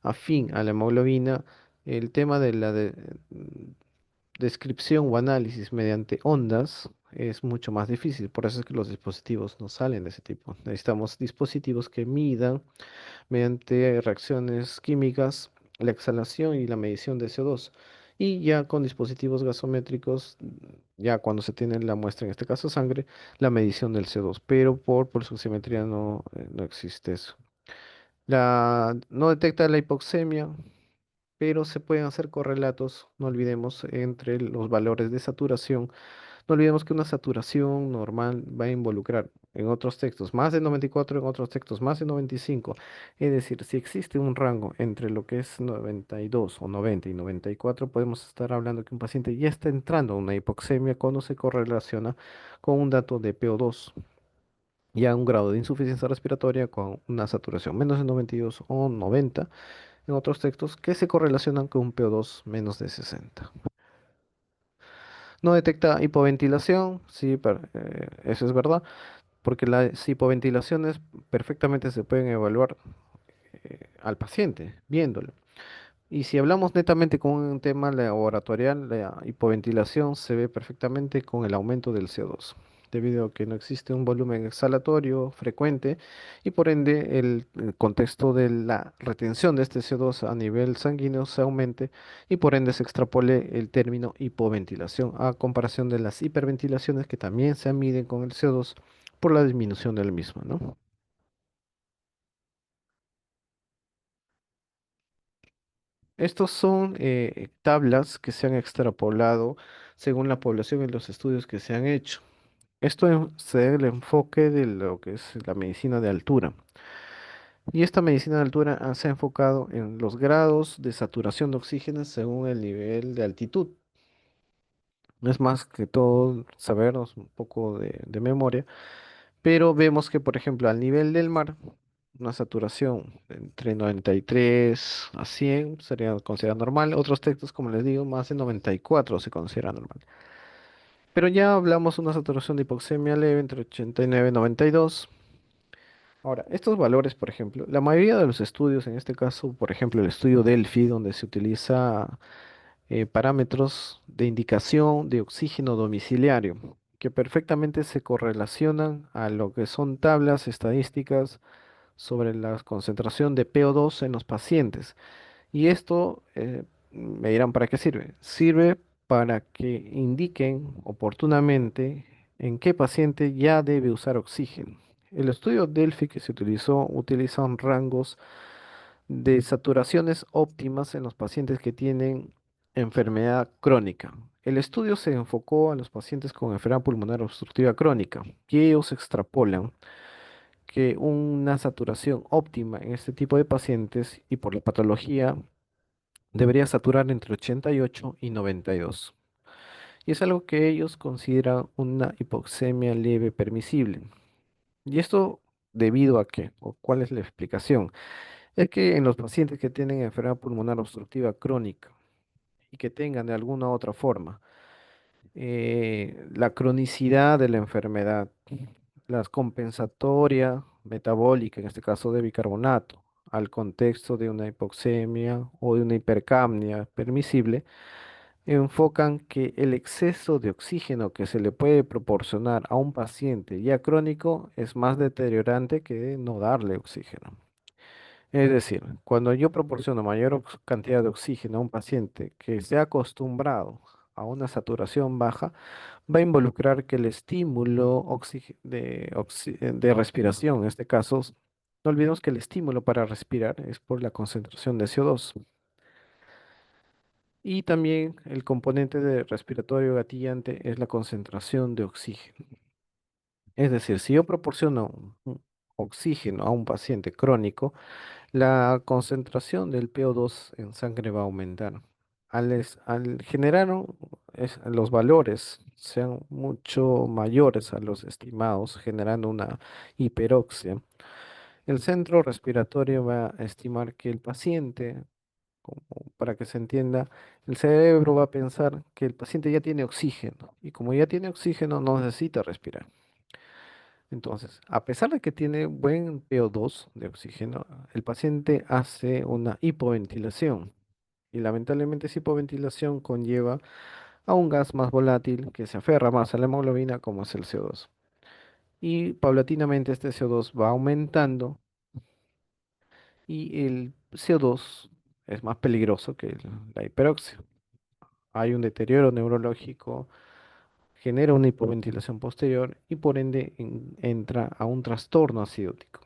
afín a la hemoglobina. El tema de la descripción o análisis mediante ondas es mucho más difícil. Por eso es que los dispositivos no salen de ese tipo. Necesitamos dispositivos que midan mediante reacciones químicas la exhalación y la medición de CO2. Y ya con dispositivos gasométricos, ya cuando se tiene la muestra, en este caso sangre, la medición del CO2. Pero por pulsoximetría no existe eso. No detecta la hipoxemia, pero se pueden hacer correlatos, no olvidemos, entre los valores de saturación. No olvidemos que una saturación normal va a involucrar en otros textos más de 94, en otros textos más de 95. Es decir, si existe un rango entre lo que es 92 o 90 y 94, podemos estar hablando que un paciente ya está entrando a una hipoxemia cuando se correlaciona con un dato de PO2, ya un grado de insuficiencia respiratoria con una saturación menos de 92 o 90 en otros textos que se correlacionan con un PO2 menos de 60. No detecta hipoventilación, sí, eso es verdad, porque las hipoventilaciones perfectamente se pueden evaluar al paciente, viéndolo. Y si hablamos netamente con un tema laboratorial, la hipoventilación se ve perfectamente con el aumento del CO2, debido a que no existe un volumen exhalatorio frecuente y por ende el contexto de la retención de este CO2 a nivel sanguíneo se aumente y por ende se extrapole el término hipoventilación a comparación de las hiperventilaciones que también se miden con el CO2 por la disminución del mismo, ¿no? Estos son tablas que se han extrapolado según la población en los estudios que se han hecho. Se da el enfoque de lo que es la medicina de altura. Y esta medicina de altura se ha enfocado en los grados de saturación de oxígeno según el nivel de altitud. No es más que todo sabernos un poco de memoria, pero vemos que, por ejemplo, al nivel del mar, una saturación entre 93 a 100 sería considerada normal. Otros textos, como les digo, más de 94 se considera normal. Pero ya hablamos de una saturación de hipoxemia leve entre 89 y 92. Ahora, estos valores, por ejemplo, la mayoría de los estudios, en este caso, por ejemplo, el estudio Delphi, donde se utiliza parámetros de indicación de oxígeno domiciliario, que perfectamente se correlacionan a lo que son tablas estadísticas sobre la concentración de PO2 en los pacientes. Y esto, me dirán, ¿para qué sirve? Sirve para que indiquen oportunamente en qué paciente ya debe usar oxígeno. El estudio Delphi que se utilizó utilizan rangos de saturaciones óptimas en los pacientes que tienen enfermedad crónica. El estudio se enfocó a los pacientes con enfermedad pulmonar obstructiva crónica, que ellos extrapolan que una saturación óptima en este tipo de pacientes y por la patología debería saturar entre 88 y 92. Y es algo que ellos consideran una hipoxemia leve permisible. ¿Y esto debido a qué? ¿O cuál es la explicación? Es que en los pacientes que tienen enfermedad pulmonar obstructiva crónica y que tengan de alguna u otra forma la cronicidad de la enfermedad, la compensatoria metabólica, en este caso de bicarbonato, al contexto de una hipoxemia o de una hipercapnia permisible, enfocan que el exceso de oxígeno que se le puede proporcionar a un paciente ya crónico es más deteriorante que no darle oxígeno. Es decir, cuando yo proporciono mayor cantidad de oxígeno a un paciente que se ha acostumbrado a una saturación baja, va a involucrar que el estímulo de respiración, en este caso, no olvidemos que el estímulo para respirar es por la concentración de CO2. Y también el componente de respiratorio gatillante es la concentración de oxígeno. Es decir, si yo proporciono oxígeno a un paciente crónico, La concentración del PO2 en sangre va a aumentar. Al generar los valores sean mucho mayores a los estimados, generando una hiperoxia, el centro respiratorio va a estimar que el paciente, como para que se entienda, el cerebro va a pensar que el paciente ya tiene oxígeno y como ya tiene oxígeno no necesita respirar. Entonces, a pesar de que tiene buen PO2 de oxígeno, el paciente hace una hipoventilación y lamentablemente esa hipoventilación conlleva a un gas más volátil que se aferra más a la hemoglobina como es el CO2. Y paulatinamente este CO2 va aumentando y el CO2 es más peligroso que la hiperoxia. Hay un deterioro neurológico, genera una hipoventilación posterior y por ende entra a un trastorno acidótico.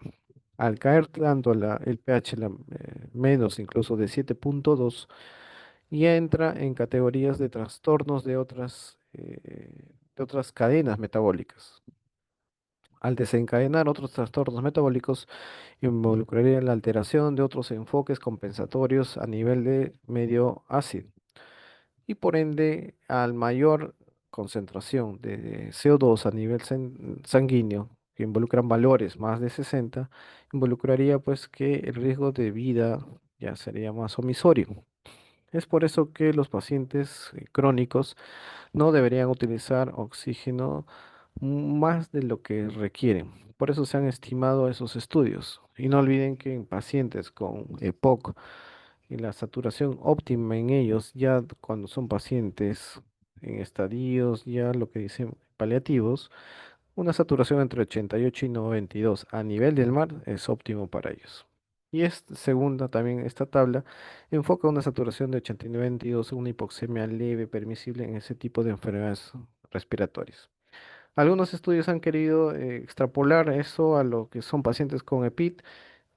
Al caer tanto el pH menos incluso de 7.2, ya entra en categorías de trastornos de otras cadenas metabólicas. Al desencadenar otros trastornos metabólicos, involucraría la alteración de otros enfoques compensatorios a nivel de medio ácido y por ende al mayor concentración de CO2 a nivel sanguíneo, que involucran valores más de 60, involucraría pues que el riesgo de vida ya sería más omisorio. Es por eso que los pacientes crónicos no deberían utilizar oxígeno más de lo que requieren. Por eso se han estimado esos estudios. Y no olviden que en pacientes con EPOC y la saturación óptima en ellos, ya cuando son pacientes en estadios, ya lo que dicen paliativos, una saturación entre 88 y 92 a nivel del mar es óptimo para ellos. Y segunda, también esta tabla enfoca una saturación de 89 92, una hipoxemia leve permisible en ese tipo de enfermedades respiratorias. Algunos estudios han querido extrapolar eso a lo que son pacientes con EPIT,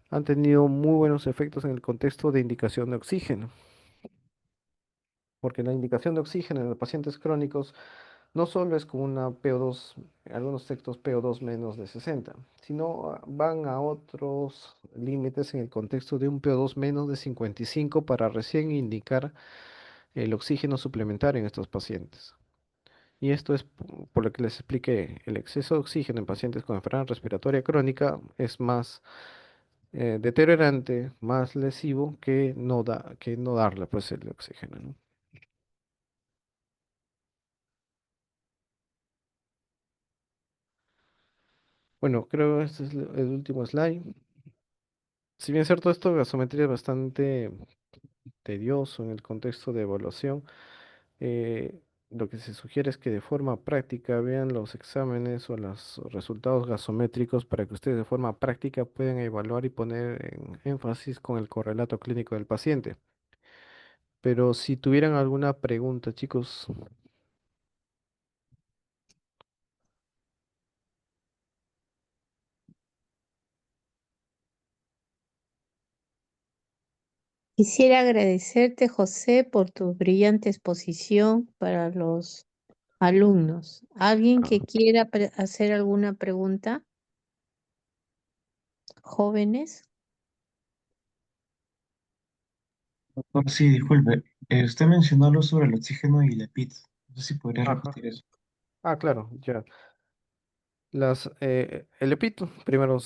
han tenido muy buenos efectos en el contexto de indicación de oxígeno, porque la indicación de oxígeno en los pacientes crónicos no solo es con una PO2, algunos textos PO2 menos de 60, sino van a otros límites en el contexto de un PO2 menos de 55 para recién indicar el oxígeno suplementario en estos pacientes. Y esto es por lo que les expliqué, el exceso de oxígeno en pacientes con enfermedad respiratoria crónica es más deteriorante, más lesivo que no darle pues el oxígeno, ¿no? Bueno, creo que este es el último slide. Si bien es cierto, esto de gasometría es bastante tedioso en el contexto de evaluación, lo que se sugiere es que de forma práctica vean los exámenes o los resultados gasométricos para que ustedes de forma práctica puedan evaluar y poner en énfasis con el correlato clínico del paciente. Pero si tuvieran alguna pregunta, chicos. Quisiera agradecerte, José, por tu brillante exposición para los alumnos. ¿Alguien Ah, que quiera hacer alguna pregunta? ¿Jóvenes? Doctor, sí, disculpe. Usted mencionó algo sobre el oxígeno y la PIT. No sé si podría ajá. repetir eso. Claro, ya. El EPIT, primero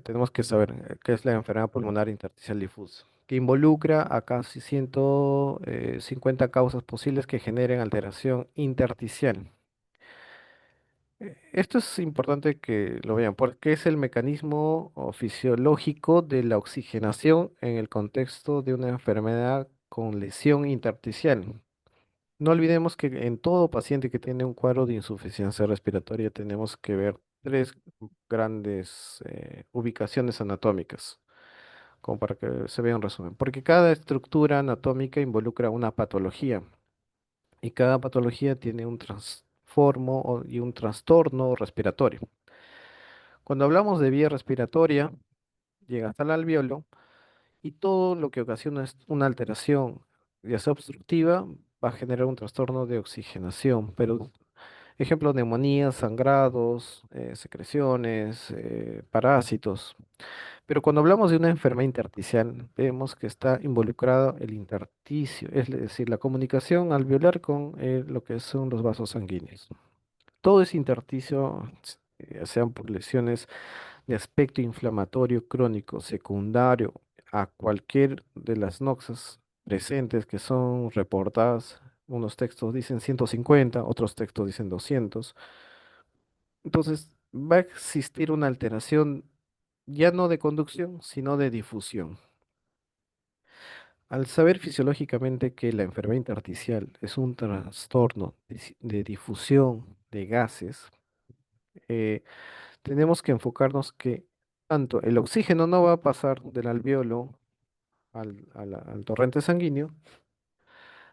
tenemos que saber qué es la enfermedad pulmonar intersticial difusa, que involucra a casi 150 causas posibles que generen alteración intersticial. Esto es importante que lo vean porque es el mecanismo o fisiológico de la oxigenación en el contexto de una enfermedad con lesión intersticial. No olvidemos que en todo paciente que tiene un cuadro de insuficiencia respiratoria tenemos que ver tres grandes ubicaciones anatómicas, como para que se vea un resumen, porque cada estructura anatómica involucra una patología y cada patología tiene un transformo y un trastorno respiratorio. Cuando hablamos de vía respiratoria, llega hasta el alveolo y todo lo que ocasiona es una alteración, ya sea obstructiva, va a generar un trastorno de oxigenación, pero ejemplo, neumonías, sangrados, secreciones, parásitos. Pero cuando hablamos de una enfermedad intersticial, vemos que está involucrado el intersticio, es decir, la comunicación alveolar con lo que son los vasos sanguíneos. Todo ese intersticio, sean por lesiones de aspecto inflamatorio crónico secundario a cualquier de las noxas presentes que son reportadas, unos textos dicen 150, otros textos dicen 200. Entonces, va a existir una alteración ya no de conducción, sino de difusión. Al saber fisiológicamente que la enfermedad intersticial es un trastorno de difusión de gases, eh, tenemos que enfocarnos que tanto el oxígeno no va a pasar del alveolo al torrente sanguíneo,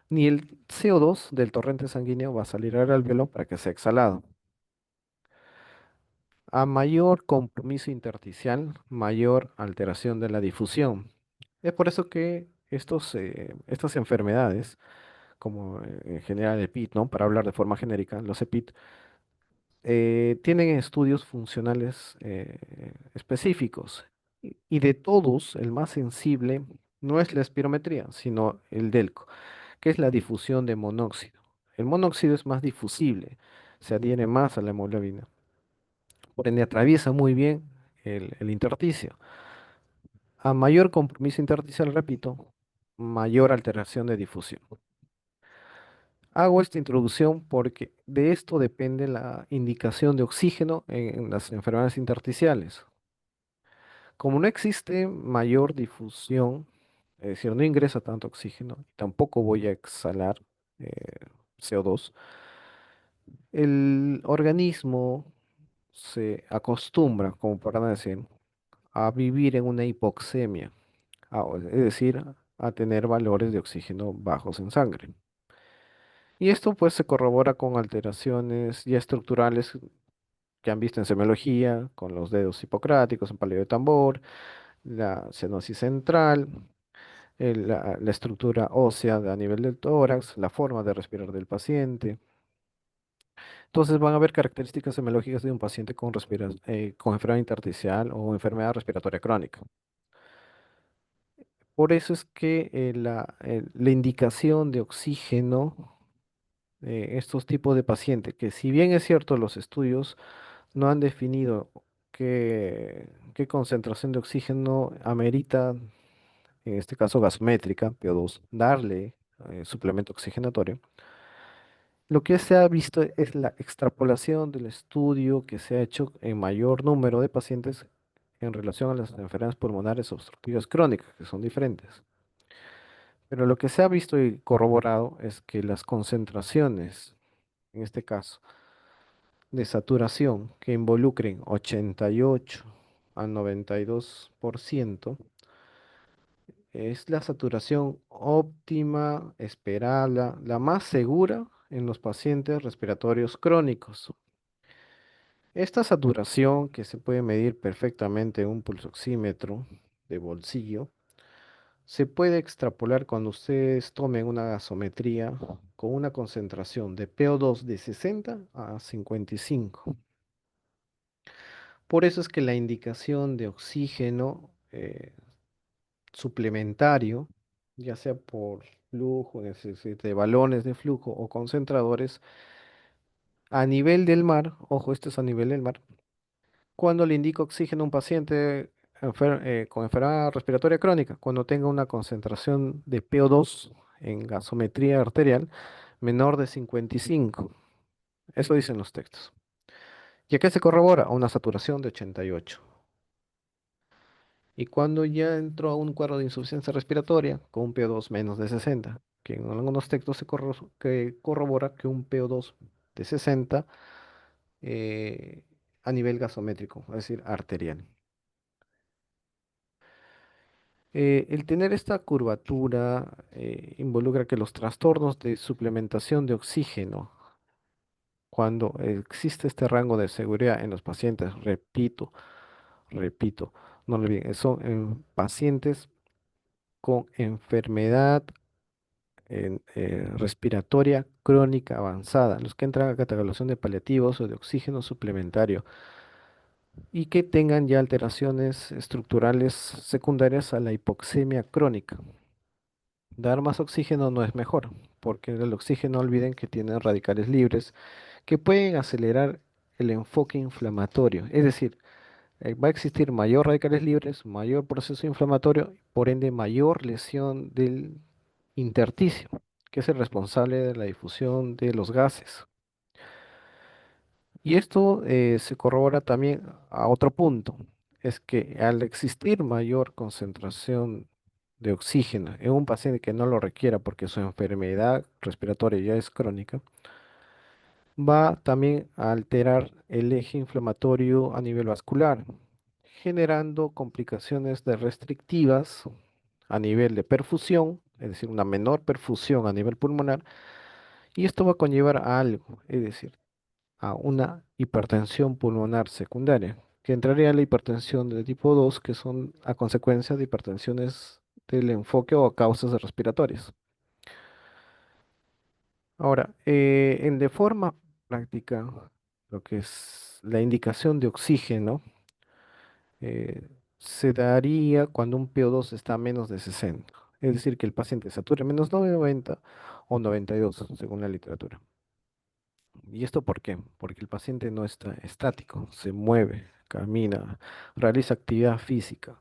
ni el CO2 del torrente sanguíneo va a salir al alveolo para que sea exhalado. A mayor compromiso intersticial, mayor alteración de la difusión. Es por eso que estas enfermedades, como en general el EPIT, ¿no? Para hablar de forma genérica, los EPIT tienen estudios funcionales específicos. Y de todos, el más sensible no es la espirometría, sino el DELCO, que es la difusión de monóxido. El monóxido es más difusible, se adhiere más a la hemoglobina. Por ende, atraviesa muy bien el intersticio. A mayor compromiso intersticial, repito, mayor alteración de difusión. Hago esta introducción porque de esto depende la indicación de oxígeno en las enfermedades intersticiales. Como no existe mayor difusión, es decir, no ingresa tanto oxígeno, tampoco voy a exhalar CO2, el organismo se acostumbra, como para decir, a vivir en una hipoxemia, es decir, a tener valores de oxígeno bajos en sangre. Y esto pues se corrobora con alteraciones ya estructurales que han visto en semiología, con los dedos hipocráticos, en paleo de tambor, la cianosis central, la estructura ósea a nivel del tórax, la forma de respirar del paciente. Entonces van a haber características semiológicas de un paciente con enfermedad intersticial o enfermedad respiratoria crónica. Por eso es que la indicación de oxígeno, estos tipos de pacientes, que si bien es cierto los estudios no han definido qué concentración de oxígeno amerita, en este caso gasométrica, PO2, darle suplemento oxigenatorio. Lo que se ha visto es la extrapolación del estudio que se ha hecho en mayor número de pacientes en relación a las enfermedades pulmonares obstructivas crónicas, que son diferentes. Pero lo que se ha visto y corroborado es que las concentraciones, en este caso, de saturación que involucren 88 a 92%, es la saturación óptima, esperada, la más segura en los pacientes respiratorios crónicos. Esta saturación, que se puede medir perfectamente en un pulsoxímetro de bolsillo, se puede extrapolar cuando ustedes tomen una gasometría con una concentración de PO2 de 60 a 55. Por eso es que la indicación de oxígeno suplementario, ya sea por flujo, es decir, de balones de flujo o concentradores, a nivel del mar, ojo, esto es a nivel del mar, cuando le indico oxígeno a un paciente con enfermedad respiratoria crónica, cuando tenga una concentración de PO2 en gasometría arterial menor de 55. Eso dicen los textos. ¿Y a qué se corrobora? A una saturación de 88. Y cuando ya entró a un cuadro de insuficiencia respiratoria con un PO2 menos de 60, que en algunos textos que corrobora que un PO2 de 60 eh, a nivel gasométrico, es decir, arterial. El tener esta curvatura involucra que los trastornos de suplementación de oxígeno, cuando existe este rango de seguridad en los pacientes, repito, no lo olviden, son en pacientes con enfermedad respiratoria crónica avanzada, los que entran a catalogación de paliativos o de oxígeno suplementario. y que tengan ya alteraciones estructurales secundarias a la hipoxemia crónica. Dar más oxígeno no es mejor, porque el oxígeno, olviden que tiene radicales libres que pueden acelerar el enfoque inflamatorio. Es decir, va a existir mayor radicales libres, mayor proceso inflamatorio, por ende mayor lesión del intersticio, que es el responsable de la difusión de los gases. Y esto se corrobora también a otro punto, es que al existir mayor concentración de oxígeno en un paciente que no lo requiera porque su enfermedad respiratoria ya es crónica, va también a alterar el eje inflamatorio a nivel vascular, generando complicaciones de restrictivas a nivel de perfusión, es decir, una menor perfusión a nivel pulmonar, y esto va a conllevar a algo, es decir, a una hipertensión pulmonar secundaria, que entraría a la hipertensión de tipo 2, que son a consecuencia de hipertensiones del enfoque o a causas de respiratorias. Ahora, de forma práctica, lo que es la indicación de oxígeno eh, se daría cuando un PO2 está a menos de 60, es decir, que el paciente sature menos 90 o 92, según la literatura. ¿Y esto por qué? Porque el paciente no está estático, se mueve, camina, realiza actividad física.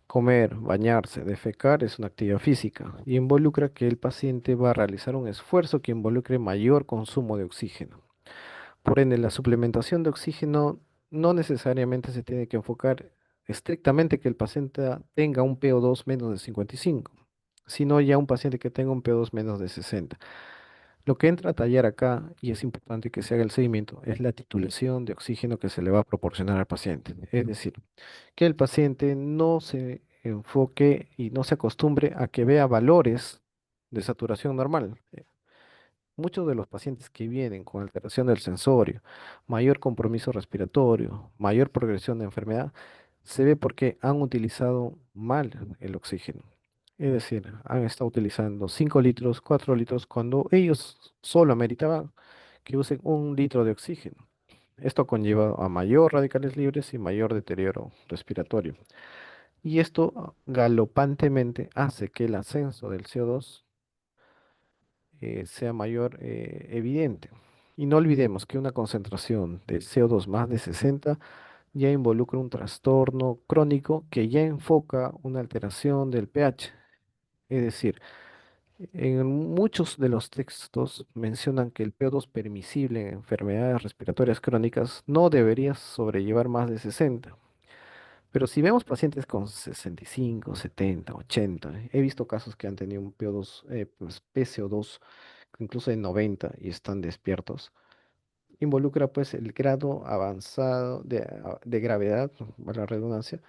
Comer, bañarse, defecar es una actividad física y involucra que el paciente va a realizar un esfuerzo que involucre mayor consumo de oxígeno. Por ende, la suplementación de oxígeno no necesariamente se tiene que enfocar estrictamente que el paciente tenga un PO2 menos de 55, sino ya un paciente que tenga un PO2 menos de 60. Lo que entra a tallar acá, y es importante que se haga el seguimiento, es la titulación de oxígeno que se le va a proporcionar al paciente. Es decir, que el paciente no se enfoque y no se acostumbre a que vea valores de saturación normal. Muchos de los pacientes que vienen con alteración del sensorio, mayor compromiso respiratorio, mayor progresión de enfermedad, se ve porque han utilizado mal el oxígeno. Es decir, han estado utilizando 5 litros, 4 litros, cuando ellos solo ameritaban que usen 1 litro de oxígeno. Esto conlleva a mayor radicales libres y mayor deterioro respiratorio. Y esto galopantemente hace que el ascenso del CO2 sea mayor evidente. Y no olvidemos que una concentración de CO2 más de 60 ya involucra un trastorno crónico que ya enfoca una alteración del pH. Es decir, en muchos de los textos mencionan que el PO2 permisible en enfermedades respiratorias crónicas no debería sobrellevar más de 60. Pero si vemos pacientes con 65, 70, 80, he visto casos que han tenido un PO2, pues PCO2 incluso de 90 y están despiertos. Involucra pues el grado avanzado de gravedad, para la redundancia,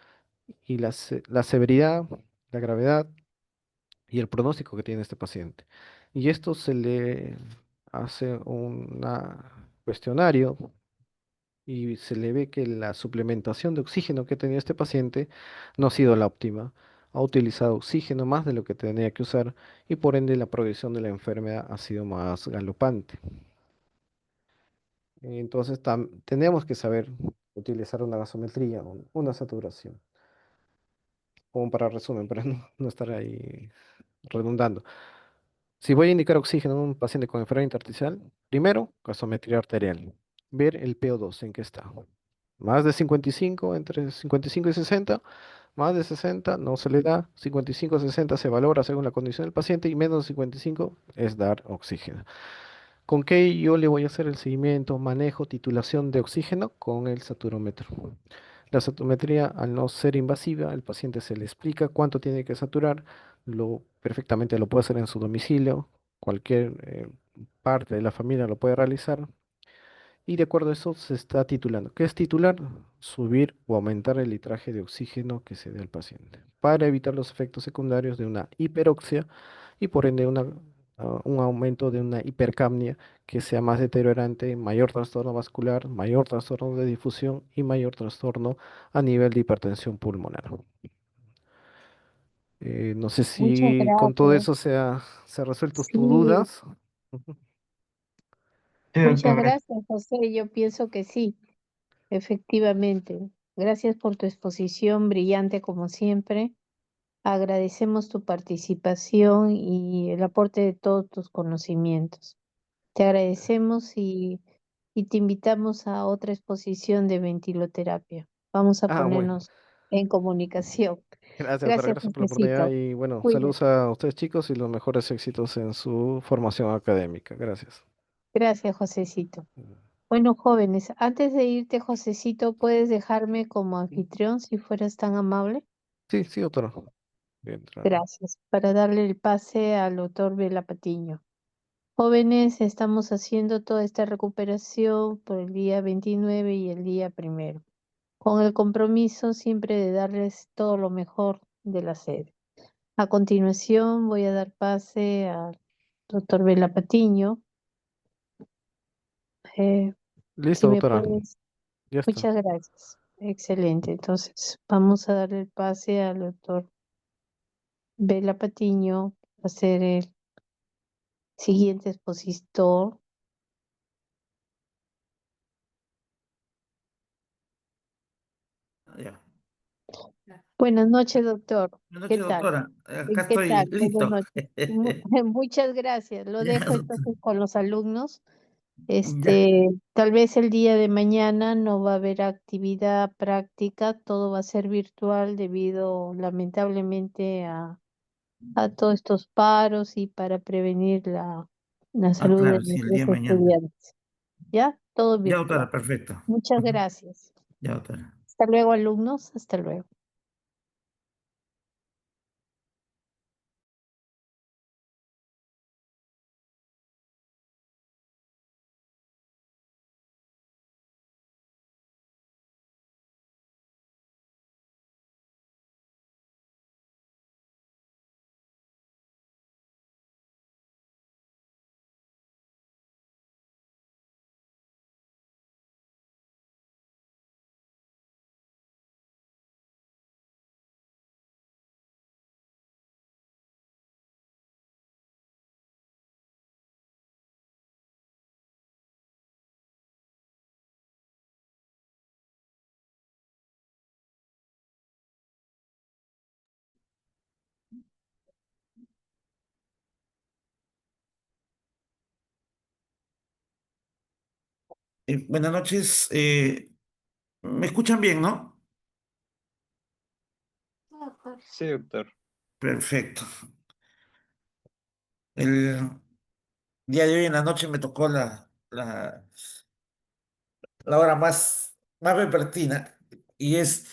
y la severidad, la gravedad y el pronóstico que tiene este paciente. Y esto se le hace un cuestionario y se le ve que la suplementación de oxígeno que tenía este paciente no ha sido la óptima. Ha utilizado oxígeno más de lo que tenía que usar y por ende la progresión de la enfermedad ha sido más galopante. Entonces tenemos que saber utilizar una gasometría, una saturación, como para resumen, para no estar ahí redundando. Si voy a indicar oxígeno en un paciente con enfermedad intersticial, primero, gasometría arterial. Ver el PO2 en qué está. Más de 55, entre 55 y 60, más de 60 no se le da, 55 a 60 se valora según la condición del paciente y menos de 55 es dar oxígeno. ¿Con qué yo le voy a hacer el seguimiento, manejo, titulación de oxígeno? Con el saturómetro. La saturometría, al no ser invasiva, al paciente se le explica cuánto tiene que saturar, perfectamente lo puede hacer en su domicilio, cualquier parte de la familia lo puede realizar, y de acuerdo a eso se está titulando. ¿Qué es titular? Subir o aumentar el litraje de oxígeno que se dé al paciente, para evitar los efectos secundarios de una hiperoxia y por ende un aumento de una hipercapnia que sea más deteriorante, mayor trastorno vascular, mayor trastorno de difusión y mayor trastorno a nivel de hipertensión pulmonar. No sé Muchas si con todo gracias. eso se ha resuelto tus Sí, dudas. Ujú. Sí, muchas doctor. gracias, José. Yo pienso que sí. efectivamente. Gracias por tu exposición brillante como siempre. Agradecemos tu participación y el aporte de todos tus conocimientos. Te agradecemos y te invitamos a otra exposición de ventiloterapia. Vamos a Ah, bueno. ponernos en comunicación. Gracias, doctora. Gracias, Gracias por la oportunidad Josecito. y bueno, saludos Cuídate. a ustedes chicos y los mejores éxitos en su formación académica. Gracias. Gracias, Josecito. Bueno, jóvenes, antes de irte, Josecito, ¿puedes dejarme como anfitrión si fueras tan amable? Sí, sí, doctora. Voy entrando. Gracias. Para darle el pase al doctor Vela Patiño. Jóvenes, estamos haciendo toda esta recuperación por el día 29 y el día primero, con el compromiso siempre de darles todo lo mejor de la sede. A continuación voy a dar pase al doctor Vela Patiño. Eh, si Listo, me doctora. puedes, Ya está. muchas gracias. Excelente. Entonces, vamos a darle el pase al doctor Vela Patiño, a ser el siguiente expositor. Ya. Buenas noches, doctor. Buenas ¿Qué noches, tal? doctora. Acá ¿Qué estoy tal? Buenas listo. noches. Muchas gracias. Lo Ya, dejo entonces con los alumnos. ya. Tal vez el día de mañana no va a haber actividad práctica, todo va a ser virtual debido lamentablemente a todos estos paros y para prevenir la Ah, salud de claro, sí, el día nuestros de mañana. estudiantes. ¿Ya? Todo Ya, virtual. doctora, perfecto. Muchas Ujú. gracias. Ya, doctora. Hasta luego, alumnos. Hasta luego. Buenas noches. ¿Me escuchan bien, no? Sí, doctor. Perfecto. El día de hoy en la noche me tocó la hora más vespertina y es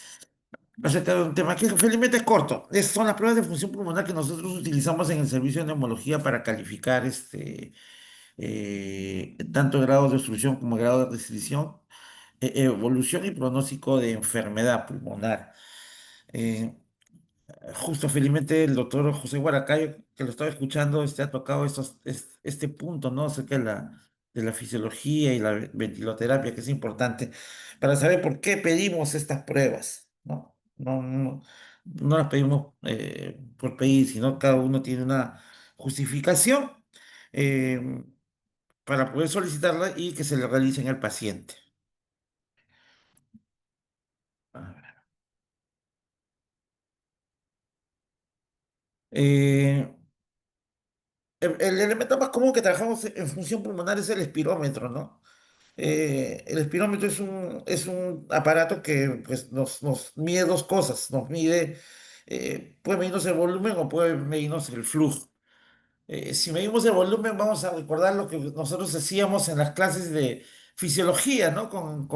acerca de un tema que felizmente es corto. Son las pruebas de función pulmonar que nosotros utilizamos en el servicio de neumología para calificar tanto grado de obstrucción como grado de restricción, evolución y pronóstico de enfermedad pulmonar. Eh, Justo felizmente el doctor José Guaracayo, que lo estaba escuchando, ha tocado este punto, ¿no? Acerca de la fisiología y la ventiloterapia, que es importante, para saber por qué pedimos estas pruebas, ¿no? No las pedimos por pedir, sino cada uno tiene una justificación eh, para poder solicitarla y que se le realice en el paciente. A ver. Eh, el elemento más común que trabajamos en función pulmonar es el espirómetro, ¿no? El espirómetro es un aparato que pues, nos mide dos cosas. Nos mide, puede medirnos el volumen o puede medirnos el flujo. Si medimos el volumen, vamos a recordar lo que nosotros hacíamos en las clases de fisiología, ¿no? Con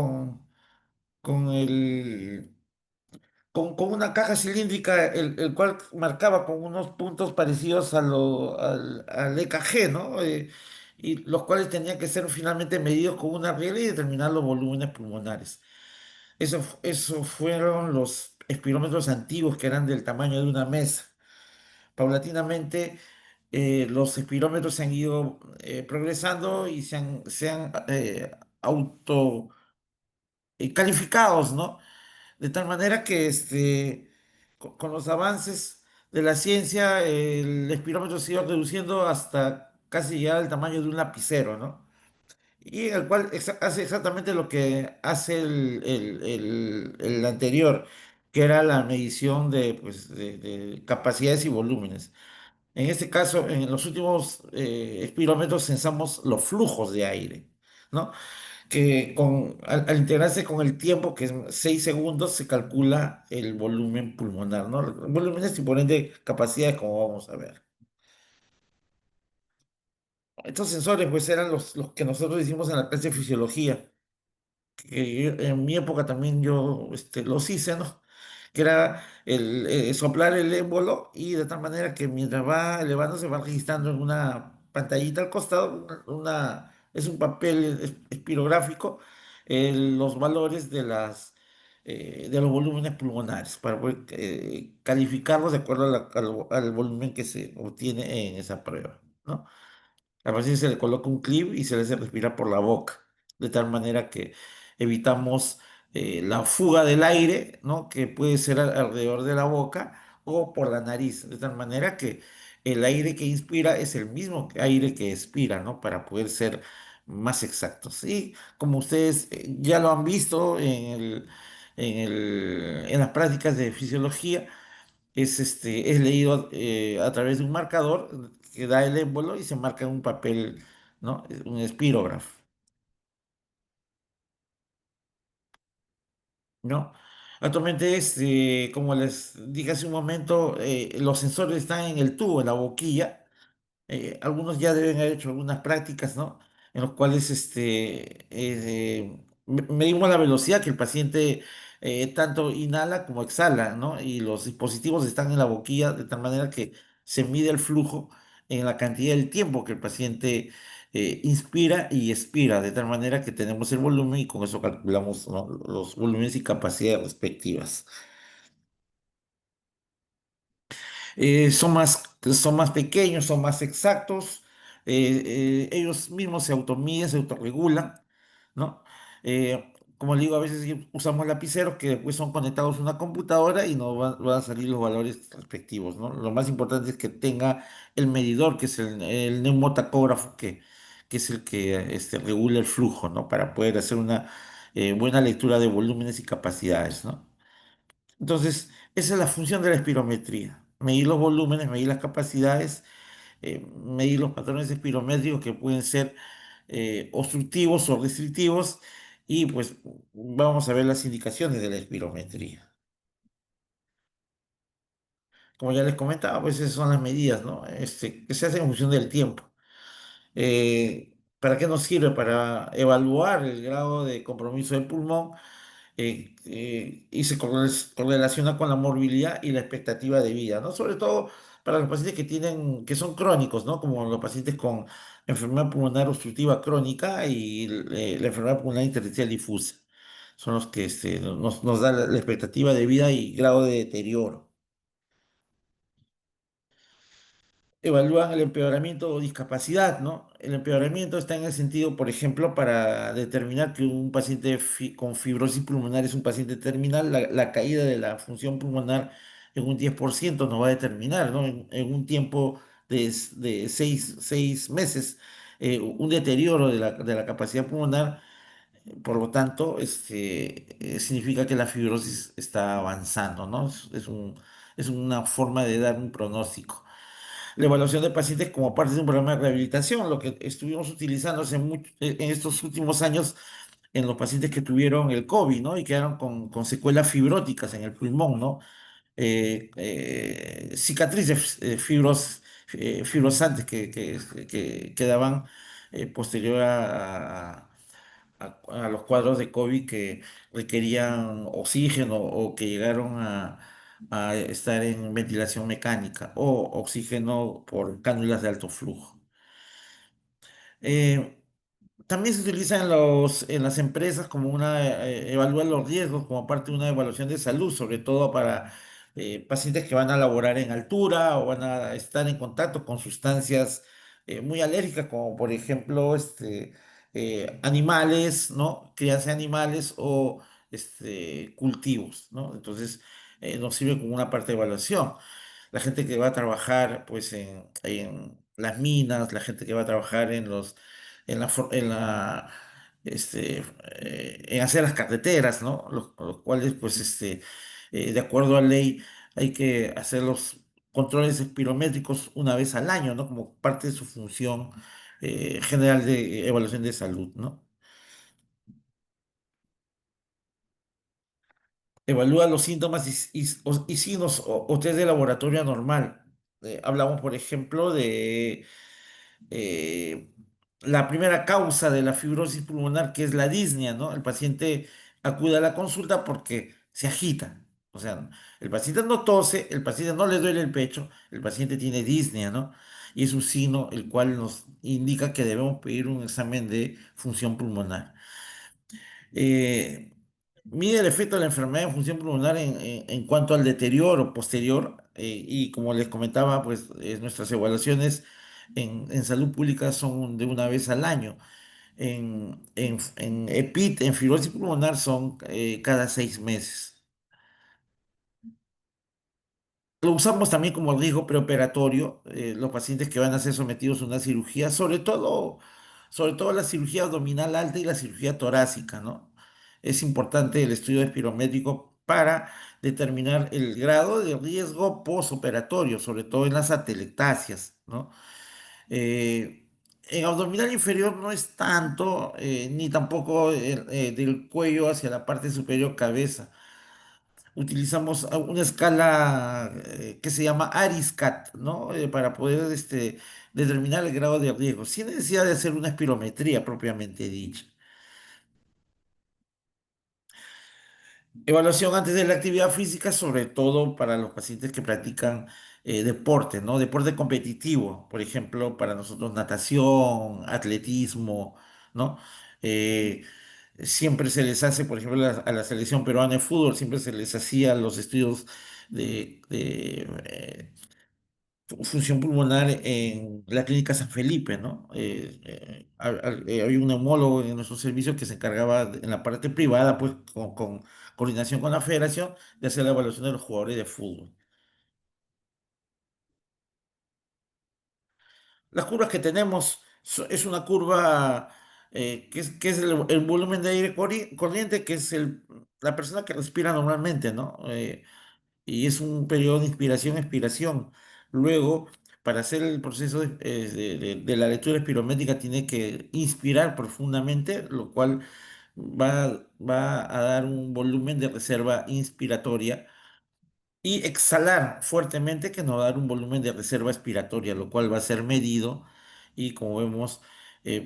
con una caja cilíndrica, el cual marcaba con unos puntos parecidos al EKG, ¿no? Y los cuales tenían que ser finalmente medidos con una regla y determinar los volúmenes pulmonares. Eso fueron los espirómetros antiguos que eran del tamaño de una mesa. Paulatinamente, los espirómetros se han ido progresando y se han auto calificados, ¿no? De tal manera que con los avances de la ciencia, el espirómetro se iba reduciendo hasta casi llegar al tamaño de un lapicero, ¿no? y el cual hace exactamente lo que hace el anterior, que era la medición de, pues, de capacidades y volúmenes. En este caso, en los últimos espirómetros censamos los flujos de aire, ¿no? Que al integrarse con el tiempo, que es 6 segundos, se calcula el volumen pulmonar, ¿no? Volúmenes y por ende capacidades, como vamos a ver. Estos sensores, pues, eran los que nosotros hicimos en la clase de fisiología, que en mi época también yo los hice, ¿no? Que era soplar el émbolo y de tal manera que mientras va elevando se va registrando en una pantallita al costado, es un papel espirográfico, los valores de los volúmenes pulmonares para poder calificarlos de acuerdo al volumen que se obtiene en esa prueba, ¿no? Al paciente se le coloca un clip y se le hace respirar por la boca, de tal manera que evitamos la fuga del aire, ¿no? Que puede ser alrededor de la boca o por la nariz, de tal manera que el aire que inspira es el mismo aire que expira, ¿no? Para poder ser más exactos. Y como ustedes ya lo han visto en las prácticas de fisiología, es leído a través de un marcador que da el émbolo y se marca en un papel, ¿no? Un espirógrafo, ¿no? Actualmente, como les dije hace un momento, los sensores están en el tubo, en la boquilla. Algunos ya deben haber hecho algunas prácticas, ¿no? En los cuales medimos la velocidad que el paciente tanto inhala como exhala, ¿no? Y los dispositivos están en la boquilla de tal manera que se mide el flujo en la cantidad del tiempo que el paciente inspira y expira, de tal manera que tenemos el volumen y con eso calculamos, ¿no? Los volúmenes y capacidades respectivas. Son más pequeños, son más exactos, ellos mismos se automiden, se autorregulan, ¿no? Como le digo, a veces sí usamos lapiceros que después son conectados a una computadora y nos van a salir los valores respectivos, ¿no? Lo más importante es que tenga el medidor, que es el neumotacógrafo, que es el que regula el flujo, ¿no? Para poder hacer una buena lectura de volúmenes y capacidades, ¿no? Entonces, esa es la función de la espirometría. Medir los volúmenes, medir las capacidades, medir los patrones espirométricos que pueden ser obstructivos o restrictivos y pues vamos a ver las indicaciones de la espirometría. Como ya les comentaba, pues esas son las medidas, ¿no? Que se hacen en función del tiempo. ¿Para qué nos sirve? Para evaluar el grado de compromiso del pulmón y se correlaciona con la morbilidad y la expectativa de vida, ¿no? Sobre todo para los pacientes que son crónicos, ¿no? Como los pacientes con enfermedad pulmonar obstructiva crónica y la enfermedad pulmonar intersticial difusa. Son los que nos da la expectativa de vida y grado de deterioro. Evalúan el empeoramiento o discapacidad, ¿no? El empeoramiento está en el sentido, por ejemplo, para determinar que un paciente con fibrosis pulmonar es un paciente terminal, la caída de la función pulmonar en un 10% nos va a determinar, ¿no? En un tiempo de seis meses, un deterioro de la capacidad pulmonar, por lo tanto, significa que la fibrosis está avanzando, ¿no? Es una forma de dar un pronóstico. La evaluación de pacientes como parte de un programa de rehabilitación, lo que estuvimos utilizando en estos últimos años en los pacientes que tuvieron el COVID, ¿no? Y quedaron con secuelas fibróticas en el pulmón, ¿no? Cicatrices fibrosantes que quedaban posterior a los cuadros de COVID que requerían oxígeno o que llegaron a estar en ventilación mecánica o oxígeno por cánulas de alto flujo. Eh, También se utiliza en las empresas como evaluar los riesgos como parte de una evaluación de salud, sobre todo para pacientes que van a laborar en altura o van a estar en contacto con sustancias muy alérgicas, como por ejemplo animales, ¿no? Crianza de animales o cultivos, ¿no? Entonces, nos sirve como una parte de evaluación. La gente que va a trabajar pues en las minas, la gente que va a trabajar en la, for- en hacer las carreteras, ¿no? Los cuales, pues, de acuerdo a ley, hay que hacer los controles espirométricos una vez al año, ¿no? Como parte de su función general de evaluación de salud, ¿no? Evalúa los síntomas y signos o test de laboratorio anormal. Hablamos, por ejemplo, de eh, la primera causa de la fibrosis pulmonar, que es la disnea, ¿no? El paciente acude a la consulta porque se agita. O sea, el paciente no tose, el paciente no le duele el pecho, el paciente tiene disnea, ¿no? Y es un signo el cual nos indica que debemos pedir un examen de función pulmonar. Eh, Mide el efecto de la enfermedad en función pulmonar en cuanto al deterioro posterior y como les comentaba, pues nuestras evaluaciones en salud pública son de una vez al año. En EPIT, en fibrosis pulmonar, son cada 6 meses. Lo usamos también como riesgo preoperatorio, los pacientes que van a ser sometidos a una cirugía, sobre todo la cirugía abdominal alta y la cirugía torácica, ¿no? Es importante el estudio espirométrico para determinar el grado de riesgo posoperatorio, sobre todo en las atelectasias, ¿no? Eh, en abdominal inferior no es tanto, ni tampoco del cuello hacia la parte superior cabeza. Utilizamos una escala que se llama ARISCAT, ¿no? Para poder determinar el grado de riesgo, sin necesidad de hacer una espirometría propiamente dicha. Evaluación antes de la actividad física, sobre todo para los pacientes que practican deporte, ¿no? Deporte competitivo, por ejemplo, para nosotros natación, atletismo, ¿no? Eh, Siempre se les hace, por ejemplo, a la selección peruana de fútbol, siempre se les hacía los estudios de función pulmonar en la clínica San Felipe, ¿no? Había un neumólogo en nuestro servicio que se encargaba en la parte privada, pues con coordinación con la federación, de hacer la evaluación de los jugadores de fútbol. Las curvas que tenemos es una curva que es el volumen de aire corriente, que es la persona que respira normalmente, ¿no? Y es un periodo de inspiración-expiración. Luego, para hacer el proceso de la lectura espirométrica, tiene que inspirar profundamente, lo cual va a dar un volumen de reserva inspiratoria y exhalar fuertemente, que nos va a dar un volumen de reserva expiratoria, lo cual va a ser medido y como vemos,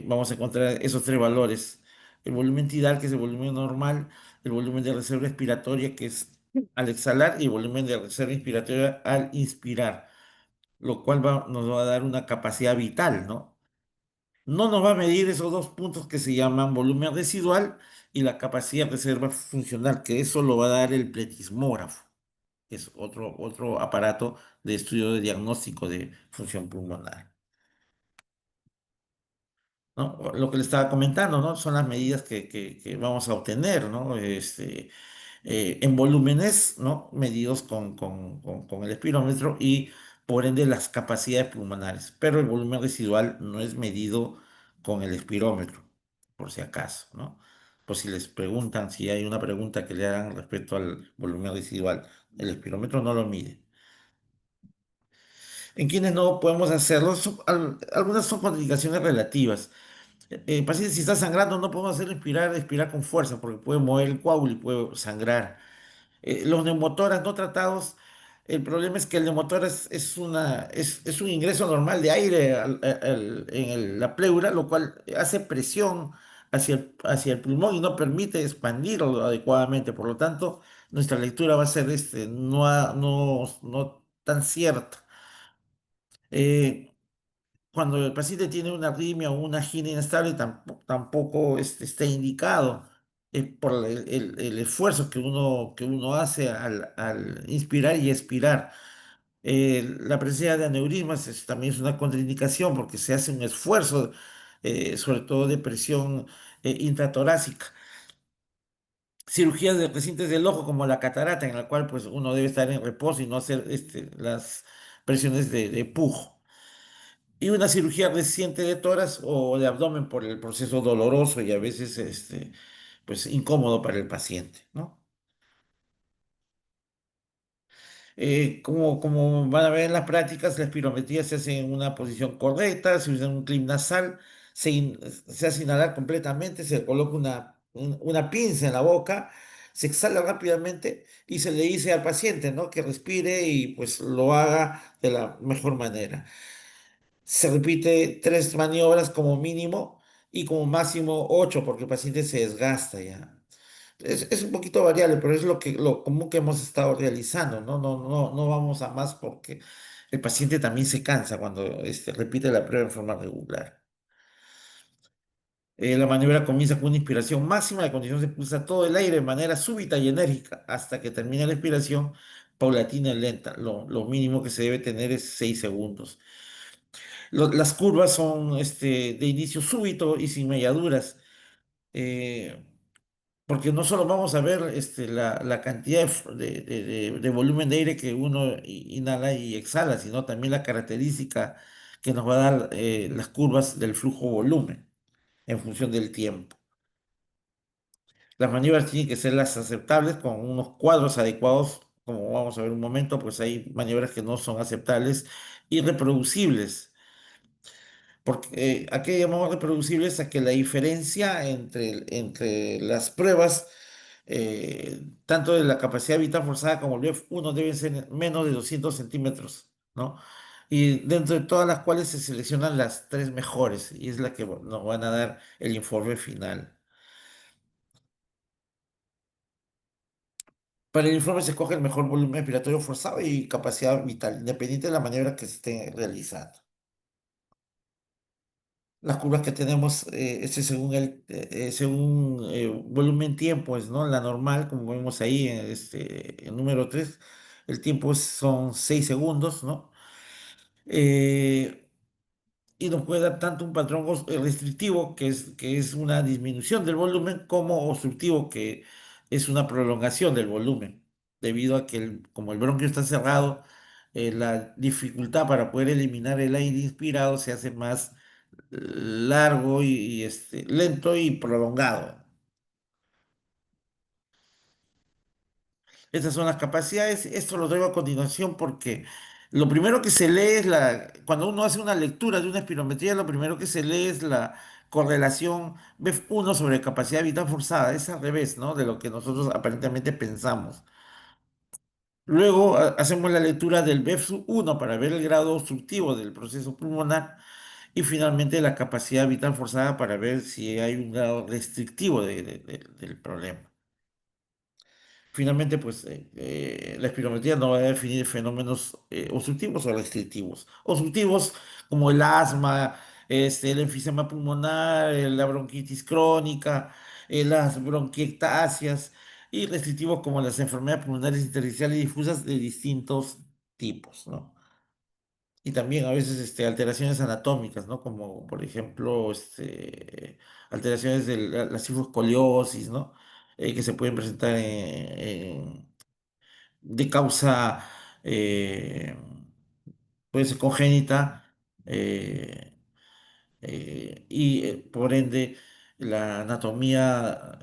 vamos a encontrar esos tres valores. El volumen tidal, que es el volumen normal, el volumen de reserva expiratoria, que es al exhalar, y el volumen de reserva inspiratoria al inspirar, lo cual nos va a dar una capacidad vital, ¿no? No nos va a medir esos dos puntos que se llaman volumen residual y la capacidad de reserva funcional, que eso lo va a dar el pletismógrafo, que es otro aparato de estudio de diagnóstico de función pulmonar, ¿no? Lo que le estaba comentando, ¿no? Son las medidas que vamos a obtener, ¿no? En volúmenes, ¿no? Medidos con el espirómetro y por ende las capacidades pulmonares. Pero el volumen residual no es medido con el espirómetro, por si acaso, ¿no? Por si les preguntan, si hay una pregunta que le hagan respecto al volumen residual, el espirómetro no lo mide. En quienes no podemos hacerlo, algunas son contraindicaciones relativas. Paciente, si está sangrando, no podemos hacerlo expirar con fuerza, porque puede mover el coágulo y puede sangrar. Los neumotoras no tratados, el problema es que el neumotórax es un ingreso normal de aire la pleura, lo cual hace presión hacia el pulmón y no permite expandirlo adecuadamente. Por lo tanto, nuestra lectura va a ser no tan cierta. Eh, Cuando el paciente tiene una arritmia o una angina inestable, tampoco está indicado por el esfuerzo que uno hace al inspirar y expirar. La presencia de aneurismas también es una contraindicación porque se hace un esfuerzo, sobre todo de presión intratorácica. Cirugías de recintos del ojo como la catarata, en la cual pues, uno debe estar en reposo y no hacer las presiones de pujo. y una cirugía reciente de tórax o de abdomen por el proceso doloroso y a veces pues incómodo para el paciente, ¿no? Como van a ver en las prácticas, la espirometría se hace en una posición correcta, se usa un clip nasal, se hace inhalar completamente, se coloca una pinza en la boca, se exhala rápidamente y se le dice al paciente, ¿no? Que respire y pues lo haga de la mejor manera. Se repite 3 maniobras como mínimo y como máximo 8 porque el paciente se desgasta ya. Es un poquito variable, pero es lo común que hemos estado realizando, ¿no? No vamos a más porque el paciente también se cansa cuando repite la prueba en forma regular. La maniobra comienza con una inspiración máxima, la condición se pulsa todo el aire de manera súbita y enérgica hasta que termine la expiración paulatina y lenta. Lo mínimo que se debe tener es 6 segundos. Las curvas son de inicio súbito y sin melladuras. eh, Porque no solo vamos a ver la cantidad de volumen de aire que uno inhala y exhala, sino también la característica que nos va a dar las curvas del flujo volumen en función del tiempo. Las maniobras tienen que ser las aceptables con unos cuadros adecuados, como vamos a ver un momento, pues hay maniobras que no son aceptables y reproducibles. Porque, ¿a qué llamamos reproducibles? A que la diferencia entre las pruebas, tanto de la capacidad vital forzada como el BF1, deben ser menos de 200 centímetros, ¿no? Y dentro de todas las cuales se seleccionan las tres mejores, y es la que nos van a dar el informe final. Para el informe se escoge el mejor volumen respiratorio forzado y capacidad vital, independiente de la maniobra que se esté realizando. Las curvas que tenemos, según volumen tiempo, es, ¿no? La normal, como vemos ahí, el número 3 el tiempo son 6 segundos, ¿no? Eh, y nos puede dar tanto un patrón restrictivo, que es una disminución del volumen, como obstructivo, que es una prolongación del volumen, debido a que como el bronquio está cerrado, la dificultad para poder eliminar el aire inspirado se hace más largo y lento y prolongado. Estas son las capacidades. Esto lo traigo a continuación porque lo primero que se lee cuando uno hace una lectura de una espirometría, lo primero que se lee es la correlación BEF1 sobre capacidad vital forzada. Es al revés, ¿no? De lo que nosotros aparentemente pensamos. Luego hacemos la lectura del BEF1 para ver el grado obstructivo del proceso pulmonar y finalmente la capacidad vital forzada para ver si hay un grado restrictivo del problema. Finalmente, pues la espirometría no va a definir fenómenos obstructivos o restrictivos. Obstructivos como el asma, el enfisema pulmonar, la bronquitis crónica, las bronquiectasias, y restrictivos como las enfermedades pulmonares intersticiales difusas de distintos tipos, ¿no? Y también a veces alteraciones anatómicas, ¿no? Como por ejemplo alteraciones de la cifoescoliosis, ¿no? Que se pueden presentar de causa, eh, puede ser congénita, eh, y por ende la anatomía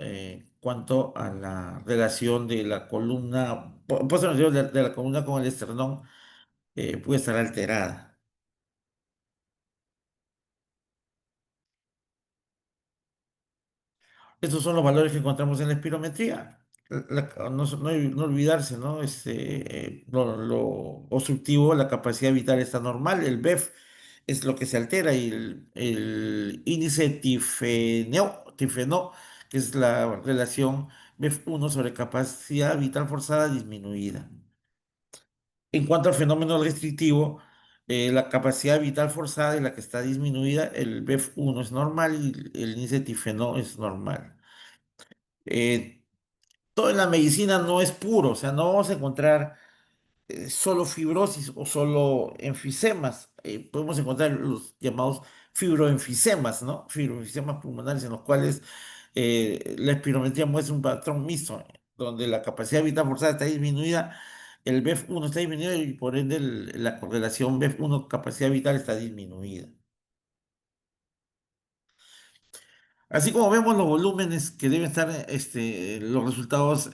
cuanto a la relación de la columna, de la columna con el esternón, puede estar alterada. Estos son los valores que encontramos en la espirometría. No olvidarse, ¿no? Lo obstructivo, la capacidad vital está normal, el BEF es lo que se altera y el índice tifenó, que es la relación BEF1 sobre capacidad vital forzada disminuida. En cuanto al fenómeno restrictivo, la capacidad vital forzada es la que está disminuida, el BEF1 es normal y el índice tifenó es normal. Eh, Todo en la medicina no es puro, o sea, no vamos a encontrar solo fibrosis o solo enfisemas. Podemos encontrar los llamados fibroenfisemas, ¿no? Fibroenfisemas pulmonares en los cuales la espirometría muestra un patrón mixto, donde la capacidad vital forzada está disminuida el BEF1 está disminuido y por ende la correlación BEF1 capacidad vital está disminuida. Así como vemos los volúmenes que deben estar, los resultados,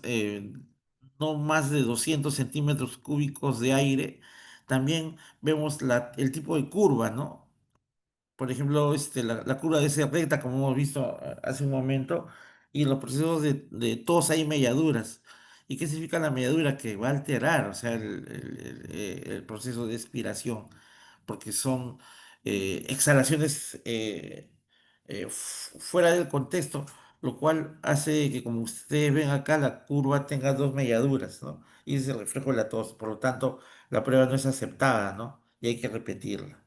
no más de 200 centímetros cúbicos de aire, también vemos el tipo de curva, ¿no? Por ejemplo, la curva de ser recta, como hemos visto hace un momento, y en los procesos de tos hay melladuras. ¿Y qué significa la melladura? Que va a alterar, o sea, el proceso de expiración, porque son exhalaciones fuera del contexto, lo cual hace que, como ustedes ven acá, la curva tenga dos melladuras, ¿no? Y ese es el reflejo de la tos. Por lo tanto, la prueba no es aceptada, ¿no? Y hay que repetirla.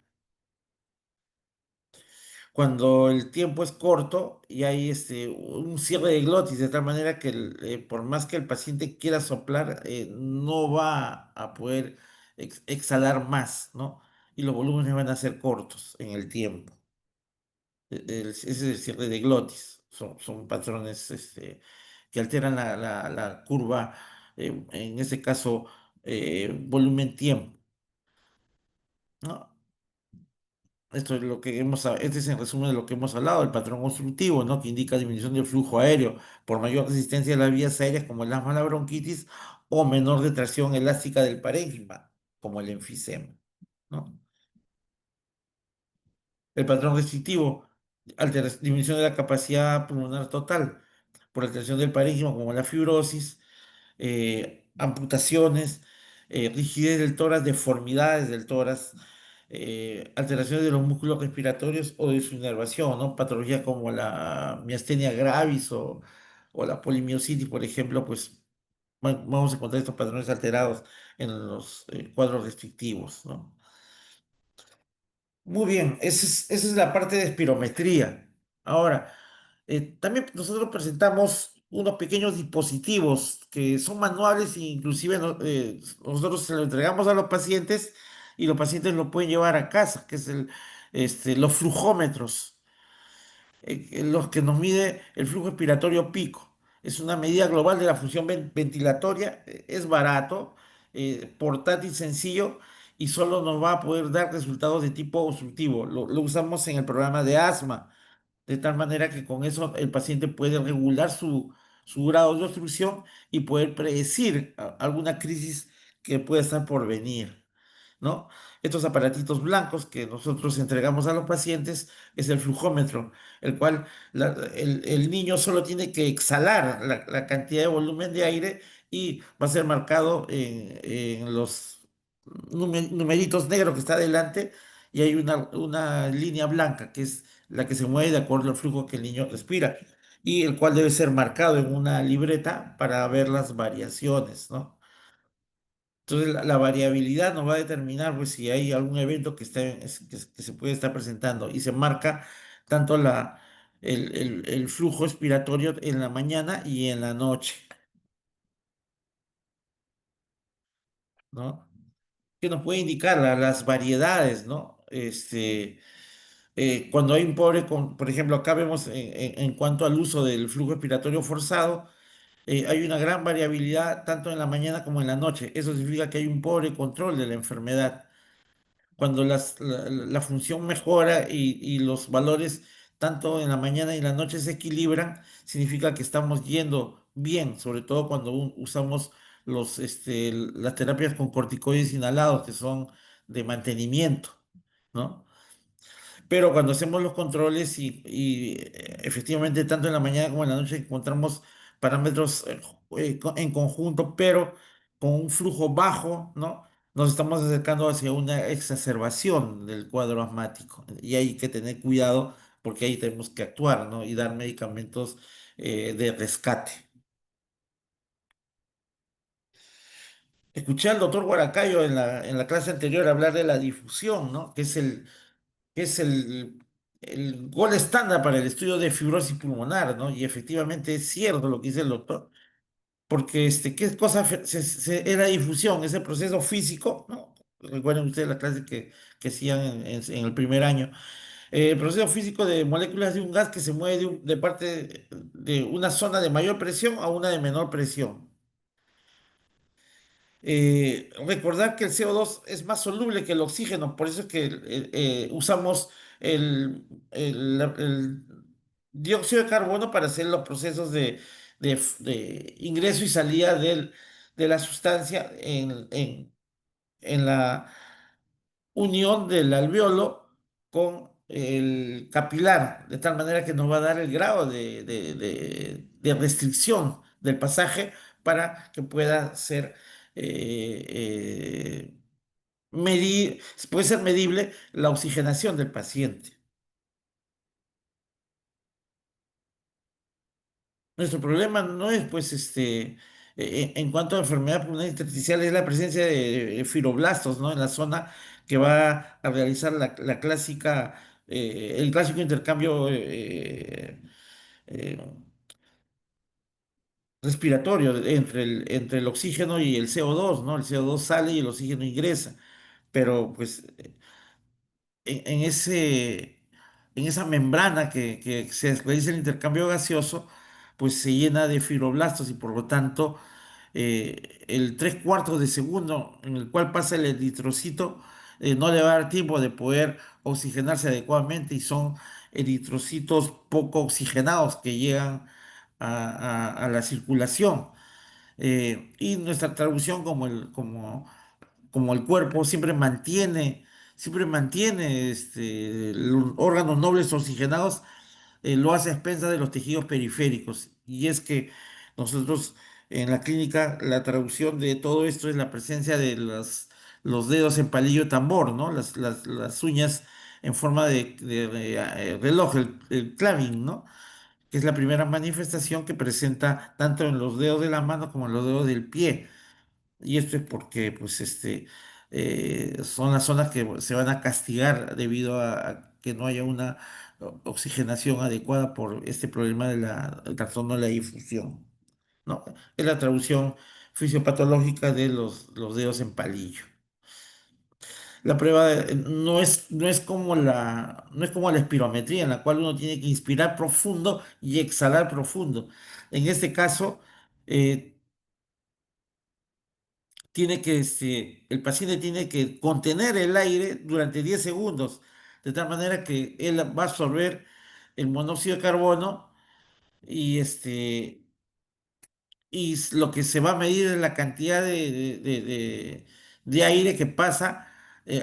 Cuando el tiempo es corto y hay un cierre de glotis, de tal manera que por más que el paciente quiera soplar, no va a poder exhalar más, ¿no? Y los volúmenes van a ser cortos en el tiempo. Ese es el cierre de glotis. Son patrones que alteran la curva, en este caso, volumen-tiempo, ¿no? Esto es lo que este es en resumen de lo que hemos hablado, el patrón constructivo, ¿no? Que indica disminución del flujo aéreo por mayor resistencia de las vías aéreas, como el asma, la bronquitis, o menor retracción elástica del parénquima, como el enfisema, ¿no? El patrón restrictivo, disminución de la capacidad pulmonar total por alteración del parénquima, como la fibrosis, amputaciones, rigidez del tórax, deformidades del tórax, alteraciones de los músculos respiratorios o de su inervación, ¿no? Patologías como la miastenia gravis o la polimiositis, por ejemplo, pues vamos a encontrar estos patrones alterados en los cuadros restrictivos, ¿no? Muy bien, esa es la parte de espirometría. Ahora, también nosotros presentamos unos pequeños dispositivos que son manuales e inclusive nosotros se lo entregamos a los pacientes y los pacientes lo pueden llevar a casa, que es los flujómetros, los que nos mide el flujo expiratorio pico. Es una medida global de la función ventilatoria, es barato, portátil, sencillo y solo nos va a poder dar resultados de tipo obstructivo. Lo usamos en el programa de asma, de tal manera que con eso el paciente puede regular su grado de obstrucción y poder predecir alguna crisis que pueda estar por venir, ¿no? Estos aparatitos blancos que nosotros entregamos a los pacientes es el flujómetro, el cual el niño solo tiene que exhalar la cantidad de volumen de aire y va a ser marcado en los numeritos negros que está adelante y hay una línea blanca que es la que se mueve de acuerdo al flujo que el niño respira y el cual debe ser marcado en una libreta para ver las variaciones, ¿no? Entonces, la variabilidad nos va a determinar pues, si hay algún evento que se puede estar presentando y se marca tanto el flujo expiratorio en la mañana y en la noche, ¿no? Que nos puede indicar las variedades, ¿no? Cuando hay un pobre, por ejemplo, acá vemos en cuanto al uso del flujo expiratorio forzado, hay una gran variabilidad tanto en la mañana como en la noche. Eso significa que hay un pobre control de la enfermedad. Cuando la función mejora y los valores tanto en la mañana y en la noche se equilibran, significa que estamos yendo bien, sobre todo cuando usamos las terapias con corticoides inhalados, que son de mantenimiento, ¿no? Pero cuando hacemos los controles efectivamente tanto en la mañana como en la noche encontramos parámetros en conjunto, pero con un flujo bajo, ¿no? Nos estamos acercando hacia una exacerbación del cuadro asmático y hay que tener cuidado porque ahí tenemos que actuar, ¿no? Y dar medicamentos de rescate. Escuché al doctor Guaracayo en la clase anterior hablar de la difusión, ¿no? Que es el gol estándar para el estudio de fibrosis pulmonar, ¿no? Y efectivamente es cierto lo que dice el doctor, porque ¿qué cosa es la difusión? Es el proceso físico, ¿no? Recuerden ustedes la clase que hacían en el primer año. El proceso físico de moléculas de un gas que se mueve de parte de una zona de mayor presión a una de menor presión. Recordar que el CO2 es más soluble que el oxígeno, por eso es que usamos el, el dióxido de carbono para hacer los procesos de ingreso y salida de la sustancia en la unión del alveolo con el capilar, de tal manera que nos va a dar el grado de restricción del pasaje para que pueda ser eh, eh, puede ser medible la oxigenación del paciente. Nuestro problema no es, pues, en cuanto a enfermedad pulmonar intersticial, es la presencia de fibroblastos, ¿no? En la zona que va a realizar el clásico intercambio eh, respiratorio entre el oxígeno y el CO2, ¿no? El CO2 sale y el oxígeno ingresa, pero pues en en esa membrana que se realiza el intercambio gaseoso, pues se llena de fibroblastos y por lo tanto el 3/4 de segundo en el cual pasa el eritrocito no le va a dar tiempo de poder oxigenarse adecuadamente y son eritrocitos poco oxigenados que llegan a la circulación. Y nuestra traducción como el cuerpo siempre mantiene los órganos nobles oxigenados, lo hace a expensas de los tejidos periféricos. Y es que nosotros en la clínica, la traducción de todo esto es la presencia de los dedos en palillo tambor, ¿no? Las uñas en forma de reloj, el claving, ¿no? Que es la primera manifestación que presenta tanto en los dedos de la mano como en los dedos del pie. Y esto es porque pues, son las zonas que se van a castigar debido a que no haya una oxigenación adecuada por este problema del trastorno de la difusión, ¿no? Es la traducción fisiopatológica de los dedos en palillo. La prueba no es como no es como la espirometría, en la cual uno tiene que inspirar profundo y exhalar profundo. En este caso, eh, el paciente tiene que contener el aire durante 10 segundos, de tal manera que él va a absorber el monóxido de carbono y, lo que se va a medir es la cantidad de aire que pasa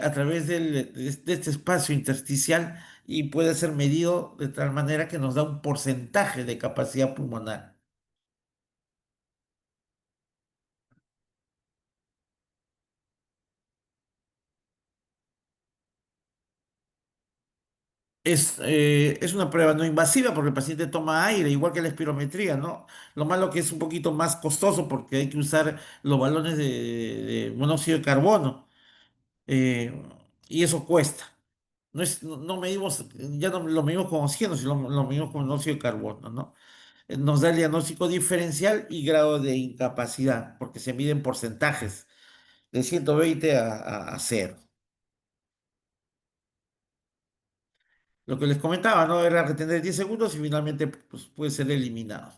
a través de este espacio intersticial y puede ser medido de tal manera que nos da un porcentaje de capacidad pulmonar. Es una prueba no invasiva porque el paciente toma aire, igual que la espirometría, ¿no? Lo malo que es un poquito más costoso porque hay que usar los balones de monóxido de carbono eh, y eso cuesta. No medimos, ya no lo medimos con oxígeno, sino lo medimos con monóxido de carbono, ¿no? Nos da el diagnóstico diferencial y grado de incapacidad porque se miden porcentajes de 120 a 0. Lo que les comentaba, ¿no? Era retener 10 segundos y finalmente pues, puede ser eliminado.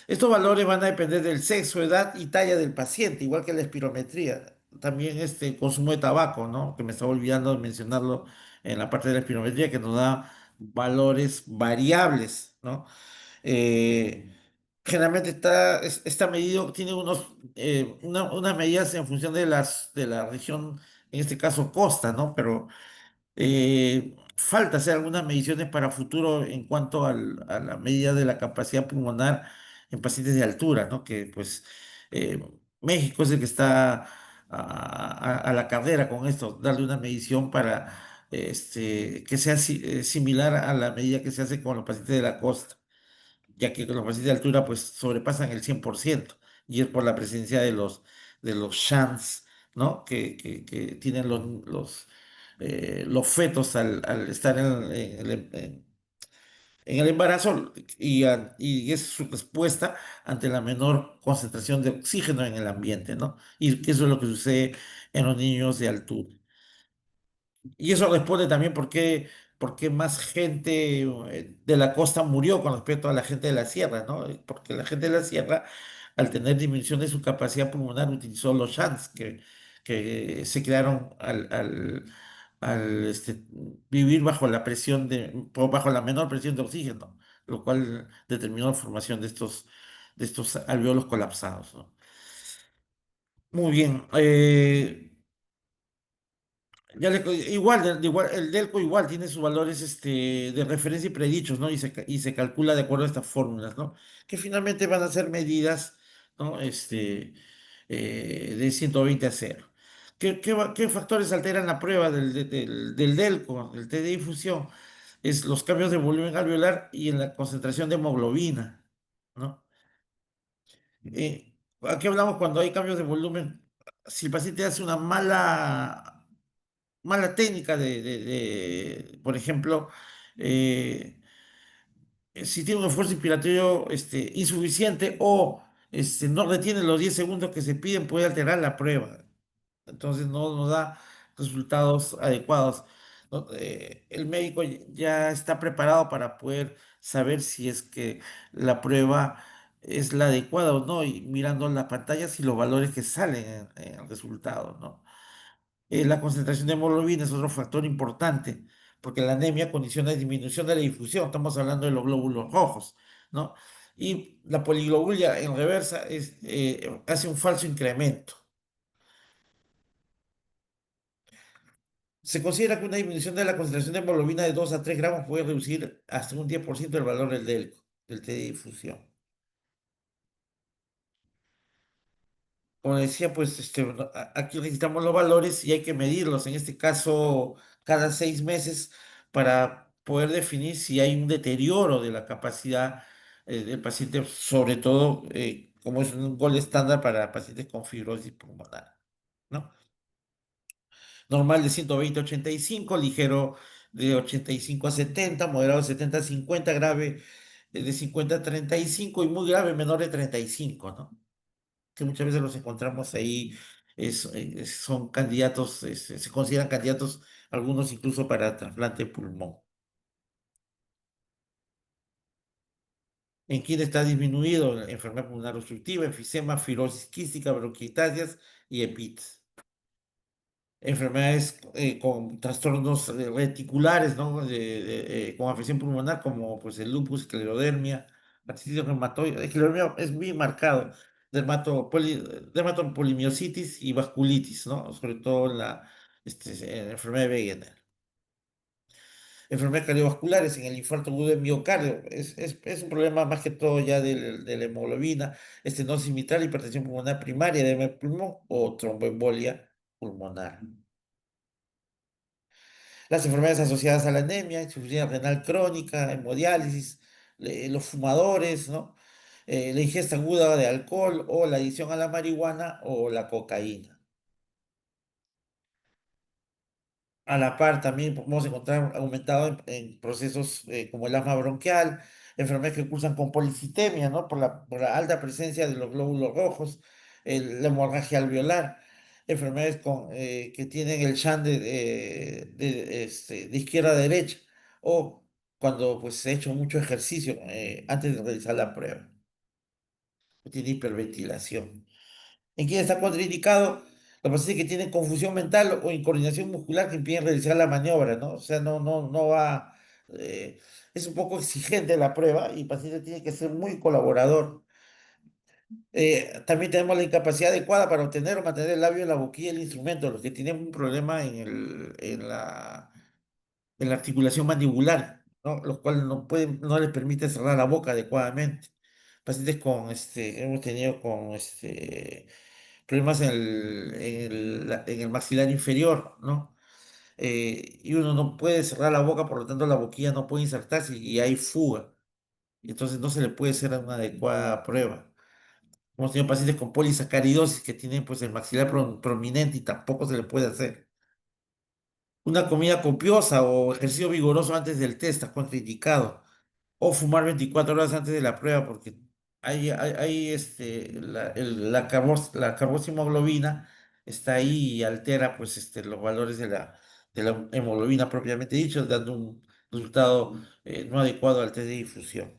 Estos valores van a depender del sexo, edad y talla del paciente, igual que la espirometría. También este consumo de tabaco, ¿no? Que me estaba olvidando de mencionarlo en la parte de la espirometría, que nos da valores variables, ¿no? Eh, Generalmente está medido, tiene unas medidas en función de la región, en este caso costa, ¿no? Pero falta hacer algunas mediciones para futuro en cuanto a la medida de la capacidad pulmonar en pacientes de altura, ¿no? Que pues eh, México es el que está a la carrera con esto, darle una medición para que sea similar a la medida que se hace con los pacientes de la costa, ya que con los pacientes de altura pues sobrepasan el 100% y es por la presencia de los shunts, ¿no? Que tienen los fetos al estar en el embarazo y es su respuesta ante la menor concentración de oxígeno en el ambiente, ¿no? Y que eso es lo que sucede en los niños de altura. Y eso responde también por qué más gente de la costa murió con respecto a la gente de la sierra, ¿no? Porque la gente de la sierra al tener disminución de su capacidad pulmonar, utilizó los shunts que se crearon al vivir bajo la presión bajo la menor presión de oxígeno, lo cual determinó la formación de estos alveolos colapsados, ¿no? Muy bien. Igual, el delco igual tiene sus valores de referencia y predichos, ¿no? Y se calcula de acuerdo a estas fórmulas, ¿no? Que finalmente van a ser medidas, ¿no? De 120 a 0. ¿Qué factores alteran la prueba del delco, del T de difusión? Es los cambios de volumen alveolar y en la concentración de hemoglobina, ¿no? Aquí hablamos cuando hay cambios de volumen. Si el paciente hace una mala técnica por ejemplo, eh, si tiene un esfuerzo inspiratorio insuficiente o no retiene los 10 segundos que se piden, puede alterar la prueba. Entonces no nos da resultados adecuados. ¿No? El médico ya está preparado para poder saber si es que la prueba es la adecuada o no, y mirando en las pantallas y los valores que salen en el resultado, ¿no? La concentración de hemoglobina es otro factor importante, porque la anemia condiciona la disminución de la difusión, estamos hablando de los glóbulos rojos, ¿no? Y la poliglobulia en reversa hace un falso incremento. Se considera que una disminución de la concentración de hemoglobina de 2 a 3 gramos puede reducir hasta un 10% el valor del T de difusión. Como decía, pues bueno, aquí necesitamos los valores y hay que medirlos, en este caso cada 6 meses, para poder definir si hay un deterioro de la capacidad del paciente, sobre todo como es un gol estándar para pacientes con fibrosis pulmonar, ¿no? Normal de 120 a 85, ligero de 85 a 70, moderado de 70 a 50, grave de 50 a 35 y muy grave menor de 35, ¿no? Que muchas veces los encontramos ahí, son candidatos, se consideran candidatos, algunos incluso para trasplante de pulmón. ¿En quién está disminuido? Enfermedad pulmonar obstructiva, enfisema, fibrosis quística, bronquiectasias y EPITS. Enfermedades con trastornos reticulares, ¿no? Con afección pulmonar, como pues, el lupus, esclerodermia, artritis reumatoide. Esclerodermia es muy marcado, dermatopolimiositis y vasculitis, ¿no? Sobre todo en la enfermedad de Wegener. Enfermedades cardiovasculares en el infarto agudo de miocardio. Es un problema más que todo ya de la hemoglobina, estenosis mitral, hipertensión pulmonar primaria, edema de pulmón o tromboembolia pulmonar. Las enfermedades asociadas a la anemia, insuficiencia renal crónica, hemodiálisis, los fumadores, ¿no? La ingesta aguda de alcohol o la adicción a la marihuana o la cocaína. A la par también podemos encontrar aumentado en procesos como el asma bronquial, enfermedades que cursan con policitemia, ¿no? Por la alta presencia de los glóbulos rojos, la hemorragia alveolar, enfermedades que tienen el shunt de izquierda a derecha, o cuando pues, se ha hecho mucho ejercicio antes de realizar la prueba, tiene hiperventilación. ¿En quién está contraindicado? Los pacientes que tienen confusión mental o incoordinación muscular que impiden realizar la maniobra, ¿no? O sea, no va. Es un poco exigente la prueba y el paciente tiene que ser muy colaborador. También tenemos la incapacidad adecuada para obtener o mantener el labio en la boquilla del instrumento, los que tienen un problema en la articulación mandibular, ¿no? Los cuales no les permite cerrar la boca adecuadamente. Pacientes hemos tenido con problemas en el maxilar inferior, ¿no? Y uno no puede cerrar la boca, por lo tanto la boquilla no puede insertarse y hay fuga. Y entonces no se le puede hacer una adecuada prueba. Hemos tenido pacientes con polisacaridosis que tienen pues el maxilar prominente y tampoco se le puede hacer. Una comida copiosa o ejercicio vigoroso antes del test está contraindicado. O fumar 24 horas antes de la prueba, porque la carboxhemoglobina está ahí y altera pues, los valores de la hemoglobina propiamente dicho, dando un resultado no adecuado al test de difusión.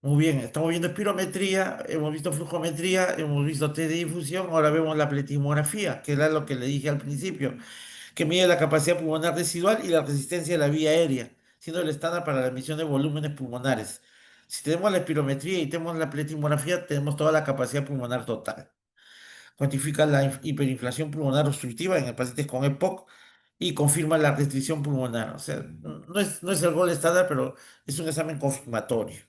Muy bien, estamos viendo espirometría, hemos visto flujometría, hemos visto test de difusión, ahora vemos la pletismografía, que era lo que le dije al principio, que mide la capacidad pulmonar residual y la resistencia de la vía aérea, siendo el estándar para la medición de volúmenes pulmonares. Si tenemos la espirometría y tenemos la pletismografía, tenemos toda la capacidad pulmonar total. Cuantifica la hiperinflación pulmonar obstructiva en pacientes con EPOC y confirma la restricción pulmonar. O sea, no es el gol estándar, pero es un examen confirmatorio.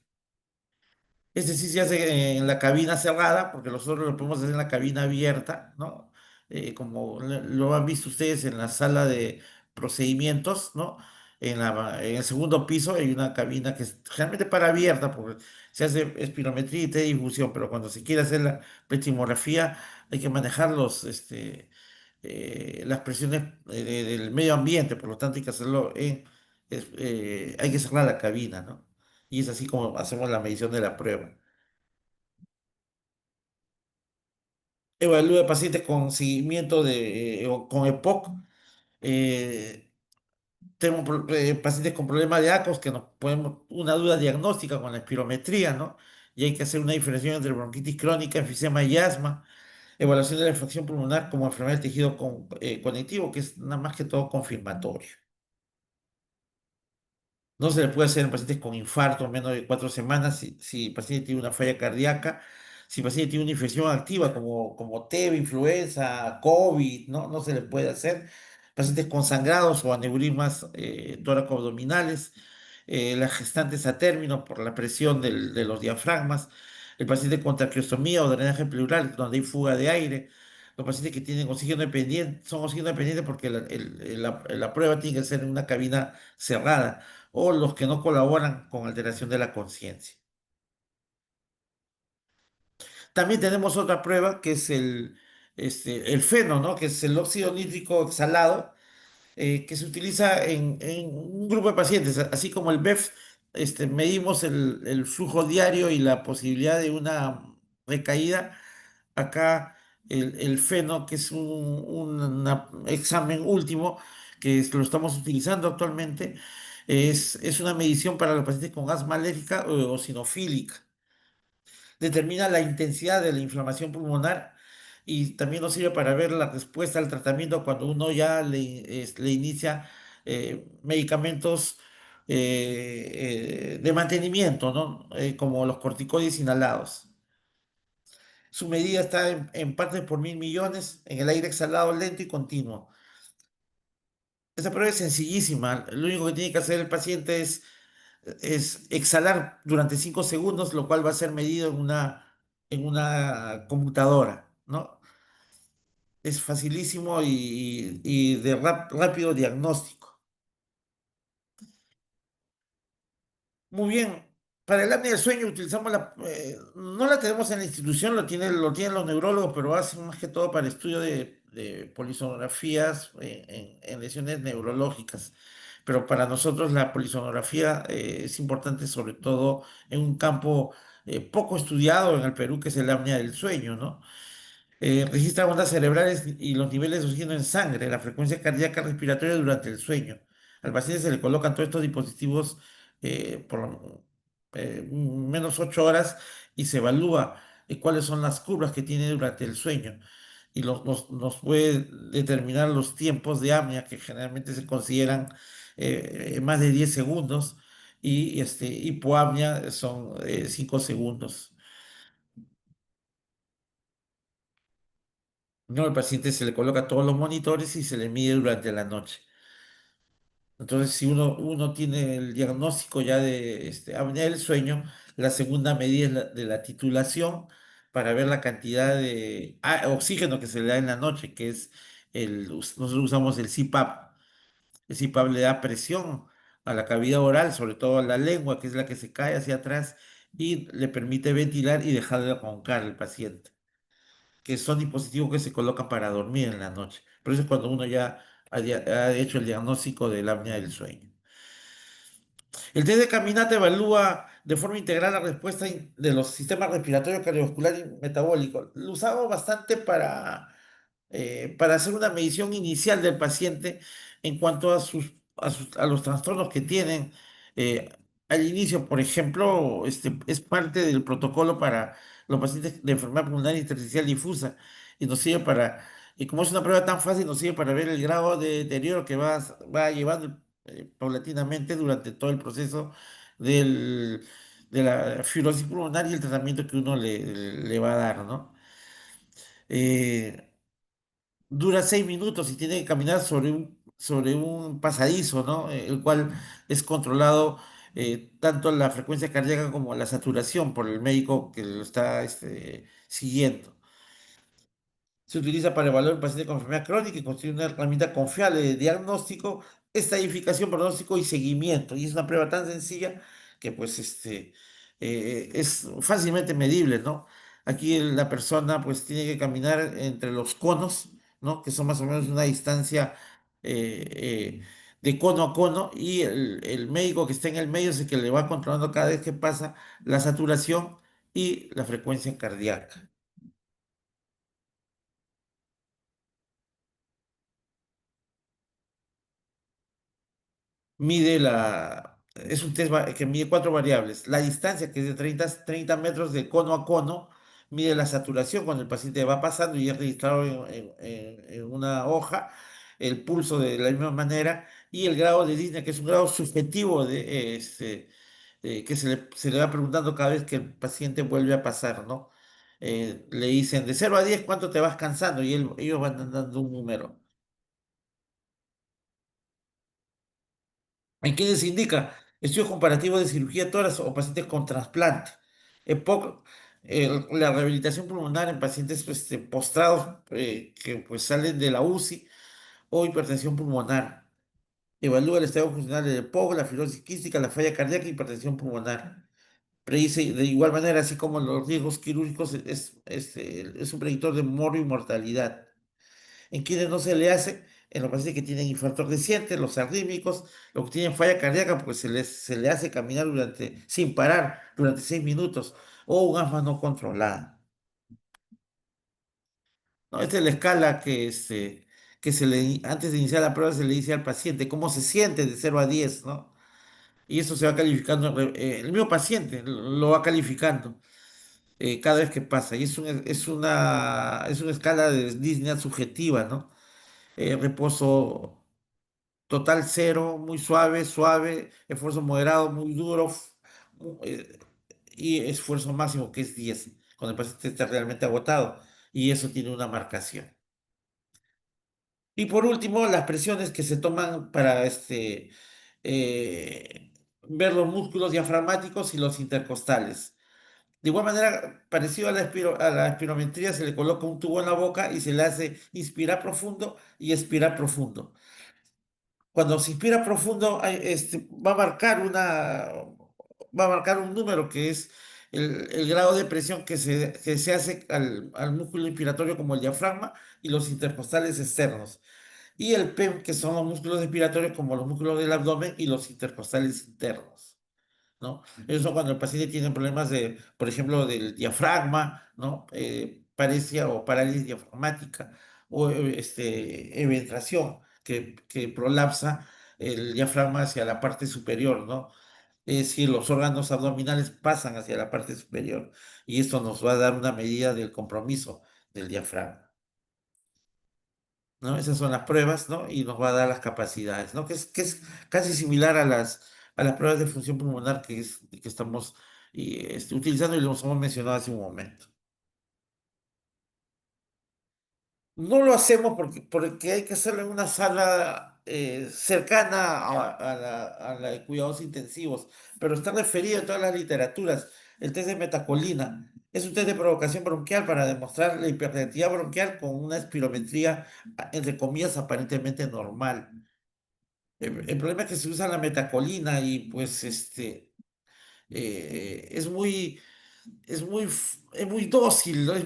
Este sí se hace en la cabina cerrada, porque nosotros lo podemos hacer en la cabina abierta, ¿no? Como lo han visto ustedes en la sala de procedimientos, ¿no? En el segundo piso hay una cabina que es generalmente para abierta, porque se hace espirometría y difusión, pero cuando se quiere hacer la petimografía hay que manejar las presiones del medio ambiente, por lo tanto hay que hacerlo hay que cerrar la cabina, ¿no? Y es así como hacemos la medición de la prueba. Evalúa pacientes con seguimiento o con EPOC. eh, Tenemos pacientes con problemas de ACOS que nos podemos, una duda diagnóstica con la espirometría, ¿no? Y hay que hacer una diferenciación entre bronquitis crónica, enfisema y asma. Evaluación de la infección pulmonar como enfermedad del tejido conectivo, que es nada más que todo confirmatorio. No se le puede hacer en pacientes con infarto en menos de 4 semanas si el paciente tiene una falla cardíaca, si el paciente tiene una infección activa como TB, influenza, COVID, no se le puede hacer. Pacientes con sangrados o aneurismas tóraco-abdominales, las gestantes a término por la presión de los diafragmas, el paciente con traqueostomía o drenaje pleural, donde hay fuga de aire, los pacientes que tienen oxígeno dependiente, son oxígeno dependientes porque la prueba tiene que ser en una cabina cerrada o los que no colaboran con alteración de la conciencia. También tenemos otra prueba que es el FeNO, ¿no? Que es el óxido nítrico exhalado, que se utiliza en un grupo de pacientes, así como el BEF, medimos el flujo diario y la posibilidad de una recaída. Acá el FeNO, que es un examen último lo estamos utilizando actualmente, es una medición para los pacientes con asma alérgica o sinofílica. Determina la intensidad de la inflamación pulmonar y también nos sirve para ver la respuesta al tratamiento cuando uno ya le inicia medicamentos de mantenimiento, ¿no? Como los corticoides inhalados. Su medida está en partes por 1000 millones en el aire exhalado lento y continuo. Esta prueba es sencillísima. Lo único que tiene que hacer el paciente es exhalar durante 5 segundos, lo cual va a ser medido en una computadora, ¿no? Es facilísimo y de rápido diagnóstico. Muy bien. Para el apnea del sueño utilizamos no la tenemos en la institución, lo tienen los neurólogos, pero hacen más que todo para estudio de polisonografías en lesiones neurológicas. Pero para nosotros la polisonografía es importante sobre todo en un campo poco estudiado en el Perú, que es el apnea del sueño, ¿no? Registra ondas cerebrales y los niveles de oxígeno en sangre, la frecuencia cardíaca respiratoria durante el sueño. Al paciente se le colocan todos estos dispositivos por menos 8 horas y se evalúa cuáles son las curvas que tiene durante el sueño. Y nos puede determinar los tiempos de apnea, que generalmente se consideran más de 10 segundos, y hipoapnea son 5 segundos. No, al paciente se le coloca todos los monitores y se le mide durante la noche. Entonces, si uno tiene el diagnóstico ya de apnea del sueño, la segunda medida es la de la titulación para ver la cantidad de oxígeno que se le da en la noche, que es nosotros usamos el CPAP. El CPAP le da presión a la cavidad oral, sobre todo a la lengua, que es la que se cae hacia atrás, y le permite ventilar y dejar de roncar al paciente, que son dispositivos que se colocan para dormir en la noche. Por eso es cuando uno ya ha hecho el diagnóstico del apnea del sueño. El test de caminata evalúa de forma integral la respuesta de los sistemas respiratorio, cardiovascular y metabólico. Lo usamos bastante para hacer una medición inicial del paciente en cuanto a los trastornos que tienen. al inicio, por ejemplo, es parte del protocolo para los pacientes de enfermedad pulmonar intersticial difusa y nos sirve y como es una prueba tan fácil, nos sirve para ver el grado de deterioro que va llevando paulatinamente durante todo el proceso del, de la fibrosis pulmonar y el tratamiento que uno le va a dar, ¿no? Eh, Dura 6 minutos y tiene que caminar sobre un pasadizo, ¿no? El cual es controlado tanto la frecuencia cardíaca como la saturación por el médico que lo está siguiendo. Se utiliza para evaluar un paciente con enfermedad crónica y constituye una herramienta confiable de diagnóstico, estadificación, pronóstico y seguimiento. Y es una prueba tan sencilla que pues es fácilmente medible, ¿no? Aquí la persona pues tiene que caminar entre los conos, ¿no? Que son más o menos una distancia eh, eh, de cono a cono y el médico que está en el medio es el que le va controlando cada vez que pasa la saturación y la frecuencia cardíaca. Es un test que mide cuatro variables. La distancia, que es de 30 metros de cono a cono, mide la saturación cuando el paciente va pasando y es registrado en una hoja, el pulso de la misma manera y el grado de disnea, que es un grado subjetivo que se le va preguntando cada vez que el paciente vuelve a pasar, ¿no? Le dicen de 0 a 10 ¿cuánto te vas cansando? Y ellos van dando un número. ¿En qué se indica? Estudios comparativos de cirugía tórax o pacientes con trasplante. EPOC, la rehabilitación pulmonar en pacientes postrados que pues salen de la UCI o hipertensión pulmonar. Evalúa el estado funcional del EPOC, la fibrosis quística, la falla cardíaca y hipertensión pulmonar. Predice de igual manera, así como los riesgos quirúrgicos, es un predictor de morbo y mortalidad. En quienes no se le hace, en los pacientes que tienen infarto reciente, los arrítmicos, los que tienen falla cardíaca, pues se le hace caminar sin parar durante 6 minutos, o un asma no controlada. ¿No? Esta es la escala antes de iniciar la prueba se le dice al paciente cómo se siente de 0 a 10, ¿no? Y eso se va calificando, el mismo paciente lo va calificando cada vez que pasa. Y es una escala de disnea subjetiva, ¿no? Reposo total cero, muy suave, suave, esfuerzo moderado, muy duro, eh, y esfuerzo máximo que es 10 cuando el paciente está realmente agotado, y eso tiene una marcación. Y por último, las presiones que se toman para ver los músculos diafragmáticos y los intercostales. De igual manera, parecido a a la espirometría, se le coloca un tubo en la boca y se le hace inspirar profundo y expirar profundo. Cuando se inspira profundo, va a marcar un número que es el grado de presión que se hace al músculo inspiratorio como el diafragma y los intercostales externos. Y el PEM, que son los músculos expiratorios como los músculos del abdomen y los intercostales internos, ¿no? Eso cuando el paciente tiene problemas por ejemplo, del diafragma, ¿no? Paresia o parálisis diafragmática o eventración que prolapsa el diafragma hacia la parte superior, ¿no? Es decir, los órganos abdominales pasan hacia la parte superior y esto nos va a dar una medida del compromiso del diafragma. ¿No? Esas son las pruebas, ¿no? Y nos va a dar las capacidades, ¿no? Que es casi similar a las pruebas de función pulmonar que estamos utilizando y los hemos mencionado hace un momento. No lo hacemos porque hay que hacerlo en una sala cercana a la de cuidados intensivos, pero está referido en todas las literaturas. El test de metacolina es un test de provocación bronquial para demostrar la hiperreactividad bronquial con una espirometría, entre comillas, aparentemente normal. El problema es que se usa la metacolina y pues es es muy dócil, ¿no? Es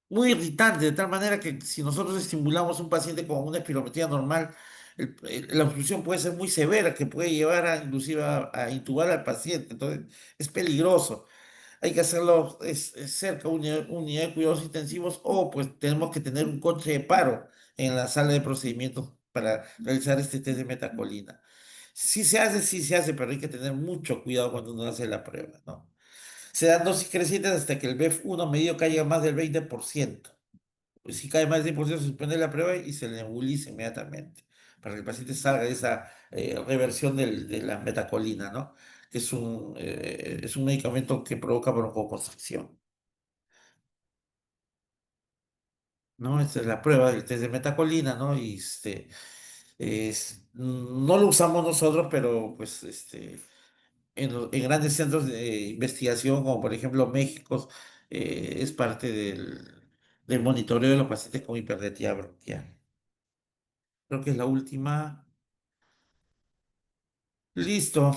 muy irritante, de tal manera que si nosotros estimulamos a un paciente con una espirometría normal, la obstrucción puede ser muy severa, que puede llevar inclusive a intubar al paciente. Entonces, es peligroso. Hay que hacerlo cerca de una unidad de cuidados intensivos o pues tenemos que tener un coche de paro en la sala de procedimientos para realizar este test de metacolina. Sí se hace, pero hay que tener mucho cuidado cuando uno hace la prueba, ¿no? Se dan dosis crecientes hasta que el BEF1 medido caiga más del 20%. Pues si cae más del 20%, se suspende la prueba y se le nebuliza inmediatamente para que el paciente salga de esa reversión de la metacolina, ¿no? Que es un medicamento que provoca broncoconstricción, ¿no? Esta es la prueba del test de metacolina, ¿no? Y no lo usamos nosotros, pero pues en grandes centros de investigación, como por ejemplo México, es parte del monitoreo de los pacientes con hipertensión bronquial. Creo que es la última. Listo.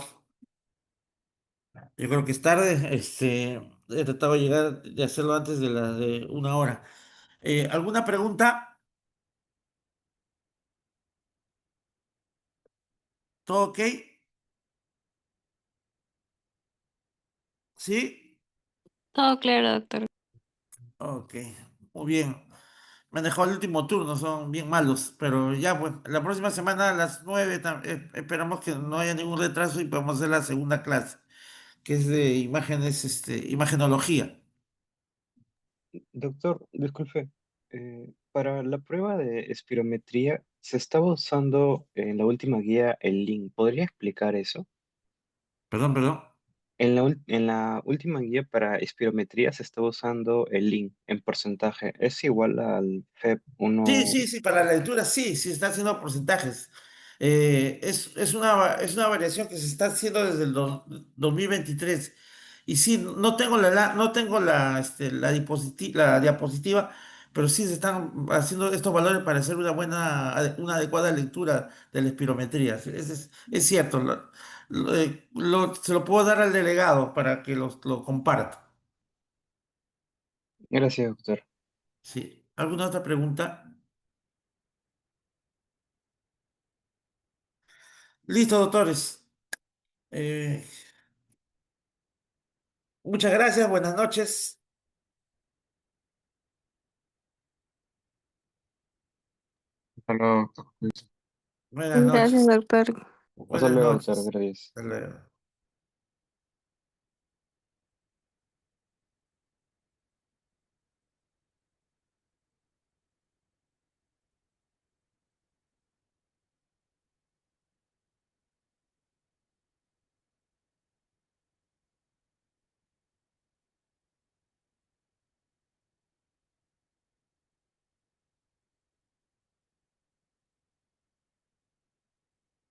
Yo creo que es tarde. He tratado de llegar, de hacerlo antes de 1 hora. ¿Alguna pregunta? ¿Todo ok? ¿Sí? Todo claro, doctor. Ok, muy bien. Me han dejado el último turno, son bien malos, pero ya, pues, la próxima semana a las 9 esperamos que no haya ningún retraso y podamos hacer la segunda clase, que es de imágenes, imagenología. Doctor, disculpe. Para la prueba de espirometría se estaba usando en la última guía el link. ¿Podría explicar eso? Perdón, perdón. En la última guía para espirometría se estaba usando el link en porcentaje. ¿Es igual al FEP Sí, 1? sí, sí, para la lectura sí, sí está haciendo porcentajes. Es una variación que se está haciendo desde el 2023. Y sí, no tengo la diapositiva, pero sí se están haciendo estos valores para hacer una adecuada lectura de la espirometría. Es cierto, se lo puedo dar al delegado para que lo comparta. Gracias, doctor. Sí. ¿Alguna otra pregunta? Listo, doctores. Eh, Muchas gracias, buenas noches. Hasta luego, doctor. Buenas Gracias, noches. doctor. Hasta Buenas luego, doctor. noches. Gracias. Hasta luego.